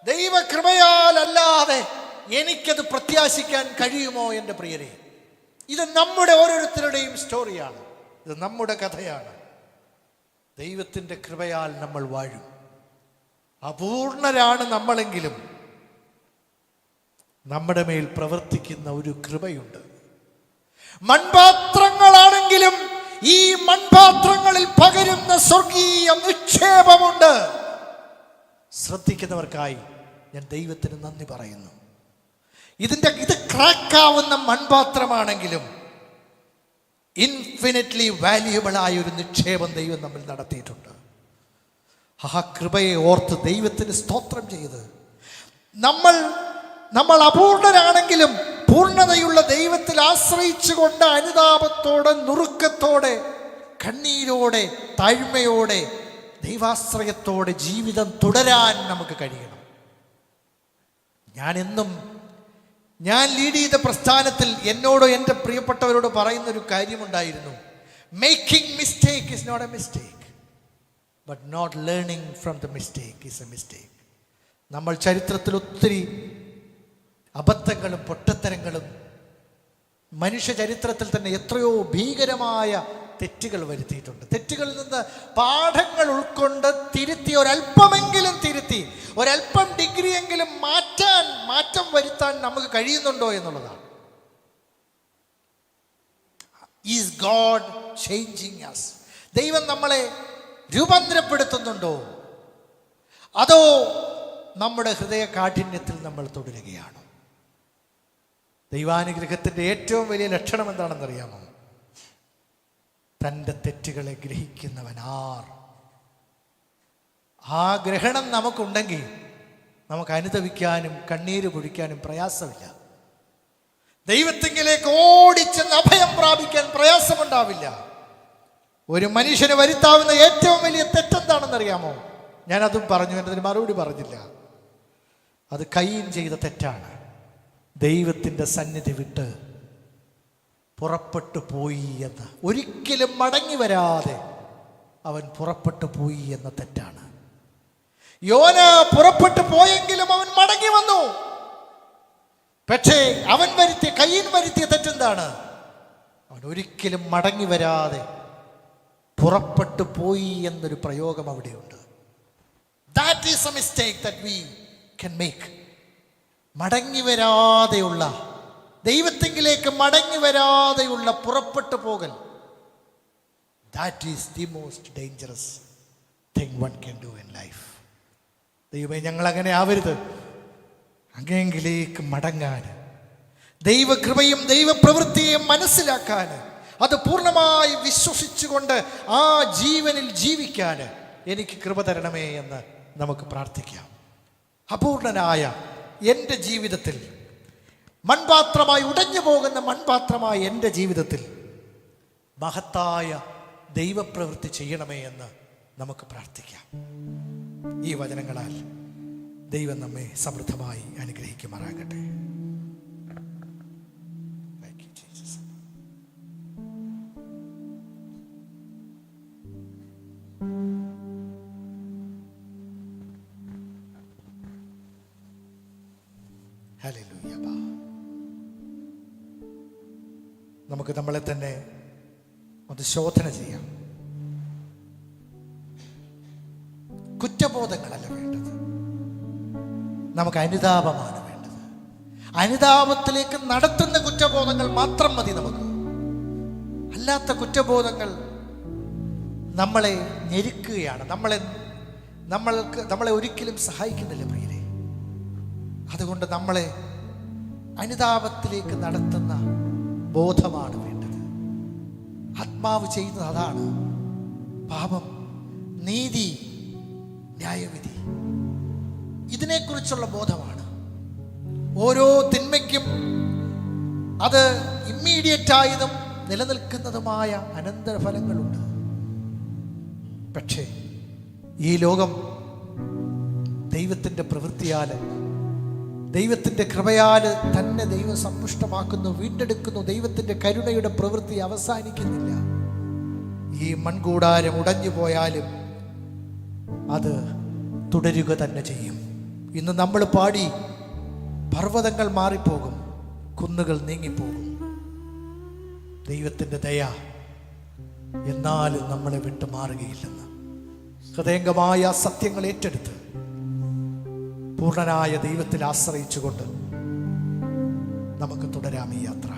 ദൈവകൃപയാൽ അല്ലാതെ എനിക്കത് പ്രത്യാശിക്കാൻ കഴിയുമോ എൻ്റെ പ്രിയരെ? ഇത് നമ്മുടെ ഓരോരുത്തരുടെയും സ്റ്റോറിയാണ്. ഇത് നമ്മുടെ കഥയാണ്. ദൈവത്തിൻ്റെ കൃപയാൽ നമ്മൾ വാഴും. അപൂർണരാണ് നമ്മളെങ്കിലും നമ്മുടെ മേൽ പ്രവർത്തിക്കുന്ന ഒരു കൃപയുണ്ട്. മൺപാത്രങ്ങളാണെങ്കിലും ഈ മൺപാത്രങ്ങളിൽ പകരുന്ന സ്വർഗീയ നിക്ഷേപമുണ്ട്. ശ്രദ്ധിക്കുന്നവർക്കായി ഞാൻ ദൈവത്തിന് നന്ദി പറയുന്നു. ഇത് ക്രാക്കാവുന്ന മൺപാത്രമാണെങ്കിലും ഇൻഫിനിറ്റ്ലി വാല്യുബിൾ ആയ ഒരു നിക്ഷേപം ദൈവം നമ്മൾ നടത്തിയിട്ടുണ്ട്. ആ കൃപയെ ഓർത്ത് ദൈവത്തിന് സ്തോത്രം ചെയ്ത് നമ്മൾ അപൂർണരാണെങ്കിലും പൂർണ്ണതയുള്ള ദൈവത്തിൽ ആശ്രയിച്ചുകൊണ്ട് അനുതാപത്തോടെ, നുറുക്കത്തോടെ, കണ്ണീരോടെ, താഴ്മയോടെ, ദൈവാശ്രയത്തോടെ ജീവിതം തുടരാൻ നമുക്ക് കഴിയണം. ഞാൻ ലീഡ് ചെയ്ത പ്രസ്ഥാനത്തിൽ എന്നോട് എൻ്റെ പ്രിയപ്പെട്ടവരോട് പറയുന്നൊരു കാര്യമുണ്ടായിരുന്നു. Making mistake is not a mistake. But not learning from the mistake is a mistake. നമ്മൾ ചരിത്രത്തിൽ ഒത്തിരി അബദ്ധങ്ങളും പൊട്ടത്തരങ്ങളും, മനുഷ്യ ചരിത്രത്തിൽ തന്നെ എത്രയോ ഭീകരമായ തെറ്റുകൾ വരുത്തിയിട്ടുണ്ട്. തെറ്റുകളിൽ നിന്ന് പാഠങ്ങൾ ഉൾക്കൊണ്ട് തിരുത്തി, ഒരല്പമെങ്കിലും തിരുത്തി, ഒരല്പം ഡിഗ്രിയെങ്കിലും മാറ്റം വരുത്താൻ നമുക്ക് കഴിയുന്നുണ്ടോ എന്നുള്ളതാണ്. Is God changing us? ദൈവം നമ്മളെ രൂപാന്തരപ്പെടുത്തുന്നുണ്ടോ, അതോ നമ്മുടെ ഹൃദയ കാഠിന്യത്തിൽ നമ്മൾ തുടരുകയാണോ? ദൈവാനുഗ്രഹത്തിൻ്റെ ഏറ്റവും വലിയ ലക്ഷണം എന്താണെന്നറിയാമോ? തൻ്റെ തെറ്റുകളെ ഗ്രഹിക്കുന്നവൻ ആർ. ആ ഗ്രഹണം നമുക്കുണ്ടെങ്കിൽ നമുക്ക് അനുതപിക്കാനും കണ്ണീര് പൊഴിക്കാനും പ്രയാസമില്ല. ദൈവത്തിങ്കിലേക്ക് ഓടിച്ചെന്ന് അഭയം പ്രാപിക്കാൻ പ്രയാസമുണ്ടാവില്ല. ഒരു മനുഷ്യന് വരുത്താവുന്ന ഏറ്റവും വലിയ തെറ്റെന്താണെന്നറിയാമോ? ഞാനതും പറഞ്ഞു, എന്നതിന് മറുപടി പറഞ്ഞില്ല. അത് കയീൻ ചെയ്ത തെറ്റാണ്. ദൈവത്തിൻ്റെ സന്നിധി വിട്ട് പുറപ്പെട്ടു പോയി എന്ന്, ഒരിക്കലും മടങ്ങി വരാതെ അവൻ പുറപ്പെട്ടു പോയി എന്ന തെറ്റാണ്. യോന പുറപ്പെട്ടു പോയെങ്കിലും അവൻ മടങ്ങി വന്നു. പക്ഷേ കയീൻ വരുത്തിയ തെറ്റെന്താണ്? അവൻ ഒരിക്കലും മടങ്ങി വരാതെ പുറപ്പെട്ടു പോയി എന്നൊരു പ്രയോഗം അവിടെയുണ്ട്. That is a mistake that we can make. മടങ്ങി വരാതെയുള്ള, ദൈവത്തിങ്കിലേക്ക് മടങ്ങി വരാതെയുള്ള പുറപ്പെട്ടു പോകൽ, that is the most dangerous thing one can do in life. ദൈവമേ, ഞങ്ങളങ്ങനെ ആവരുത്. അങ്ങയെങ്കിലേക്ക് മടങ്ങാൻ, ദൈവകൃപയും ദൈവപ്രവൃത്തിയെയും മനസ്സിലാക്കാൻ, അത് പൂർണ്ണമായി വിശ്വസിച്ചുകൊണ്ട് ആ ജീവനിൽ ജീവിക്കാൻ എനിക്ക് കൃപ തരണമേ എന്ന് നമുക്ക് പ്രാർത്ഥിക്കാം. അപൂർണനായ എൻ്റെ ജീവിതത്തിൽ, മൺപാത്രമായി ഉടഞ്ഞു പോകുന്ന മൺപാത്രമായ എൻ്റെ ജീവിതത്തിൽ മഹത്തായ ദൈവപ്രവൃത്തി ചെയ്യണമേ എന്ന് നമുക്ക് പ്രാർത്ഥിക്കാം. ഈ വചനങ്ങളാൽ ദൈവം നമ്മെ സമൃദ്ധമായി അനുഗ്രഹിക്കുമാറാകട്ടെ. ഹല്ലേലൂയ. നമുക്ക് നമ്മളെ തന്നെ ഒന്ന് ശോധന ചെയ്യാം. കുറ്റബോധങ്ങളല്ല വേണ്ടത്, നമുക്ക് അനുതാപമാണ് വേണ്ടത്. അനുതാപത്തിലേക്ക് നടത്തുന്ന കുറ്റബോധങ്ങൾ മാത്രം മതി നമുക്ക്. അല്ലാത്ത കുറ്റബോധങ്ങൾ നമ്മളെ ഞെരുക്കുകയാണ്, നമ്മളെ ഒരിക്കലും സഹായിക്കുന്നില്ല പ്രിയരെ. അതുകൊണ്ട് നമ്മളെ അനുതാപത്തിലേക്ക് നടത്തുന്ന ബോധമാണ് വേണ്ടത്. ആത്മാവ് ചെയ്യുന്നത് അതാണ്. പാപം, നീതി, ന്യായവിധി, ഇതിനെക്കുറിച്ചുള്ള ബോധമാണ്. ഓരോ തിന്മയ്ക്കും അത് ഇമ്മീഡിയറ്റായതും നിലനിൽക്കുന്നതുമായ അനന്തരഫലങ്ങളുണ്ട്. പക്ഷേ ഈ ലോകം ദൈവത്തിൻ്റെ പ്രവൃത്തിയാൽ, ദൈവത്തിൻ്റെ കൃപയാൽ തന്നെ ദൈവം സമ്പുഷ്ടമാക്കുന്നു, വീണ്ടെടുക്കുന്നു. ദൈവത്തിൻ്റെ കരുണയുടെ പ്രവൃത്തി അവസാനിക്കുന്നില്ല. ഈ മൺകൂടാരം ഉടഞ്ഞു പോയാലും അത് തുടരുക തന്നെ ചെയ്യും. ഇന്ന് നമ്മൾ പാടി, പർവ്വതങ്ങൾ മാറിപ്പോകും, കുന്നുകൾ നീങ്ങിപ്പോകും. ദൈവത്തിൻ്റെ ദയ എന്നാലും നമ്മളെ വിട്ടു മാറുകയില്ലെന്ന് ഹൃദയംഗമായ സത്യങ്ങൾ ഏറ്റെടുത്ത് പൂർണ്ണനായ ദൈവത്തിൽ ആശ്രയിച്ചുകൊണ്ട് നമുക്ക് തുടരാം ഈ യാത്ര.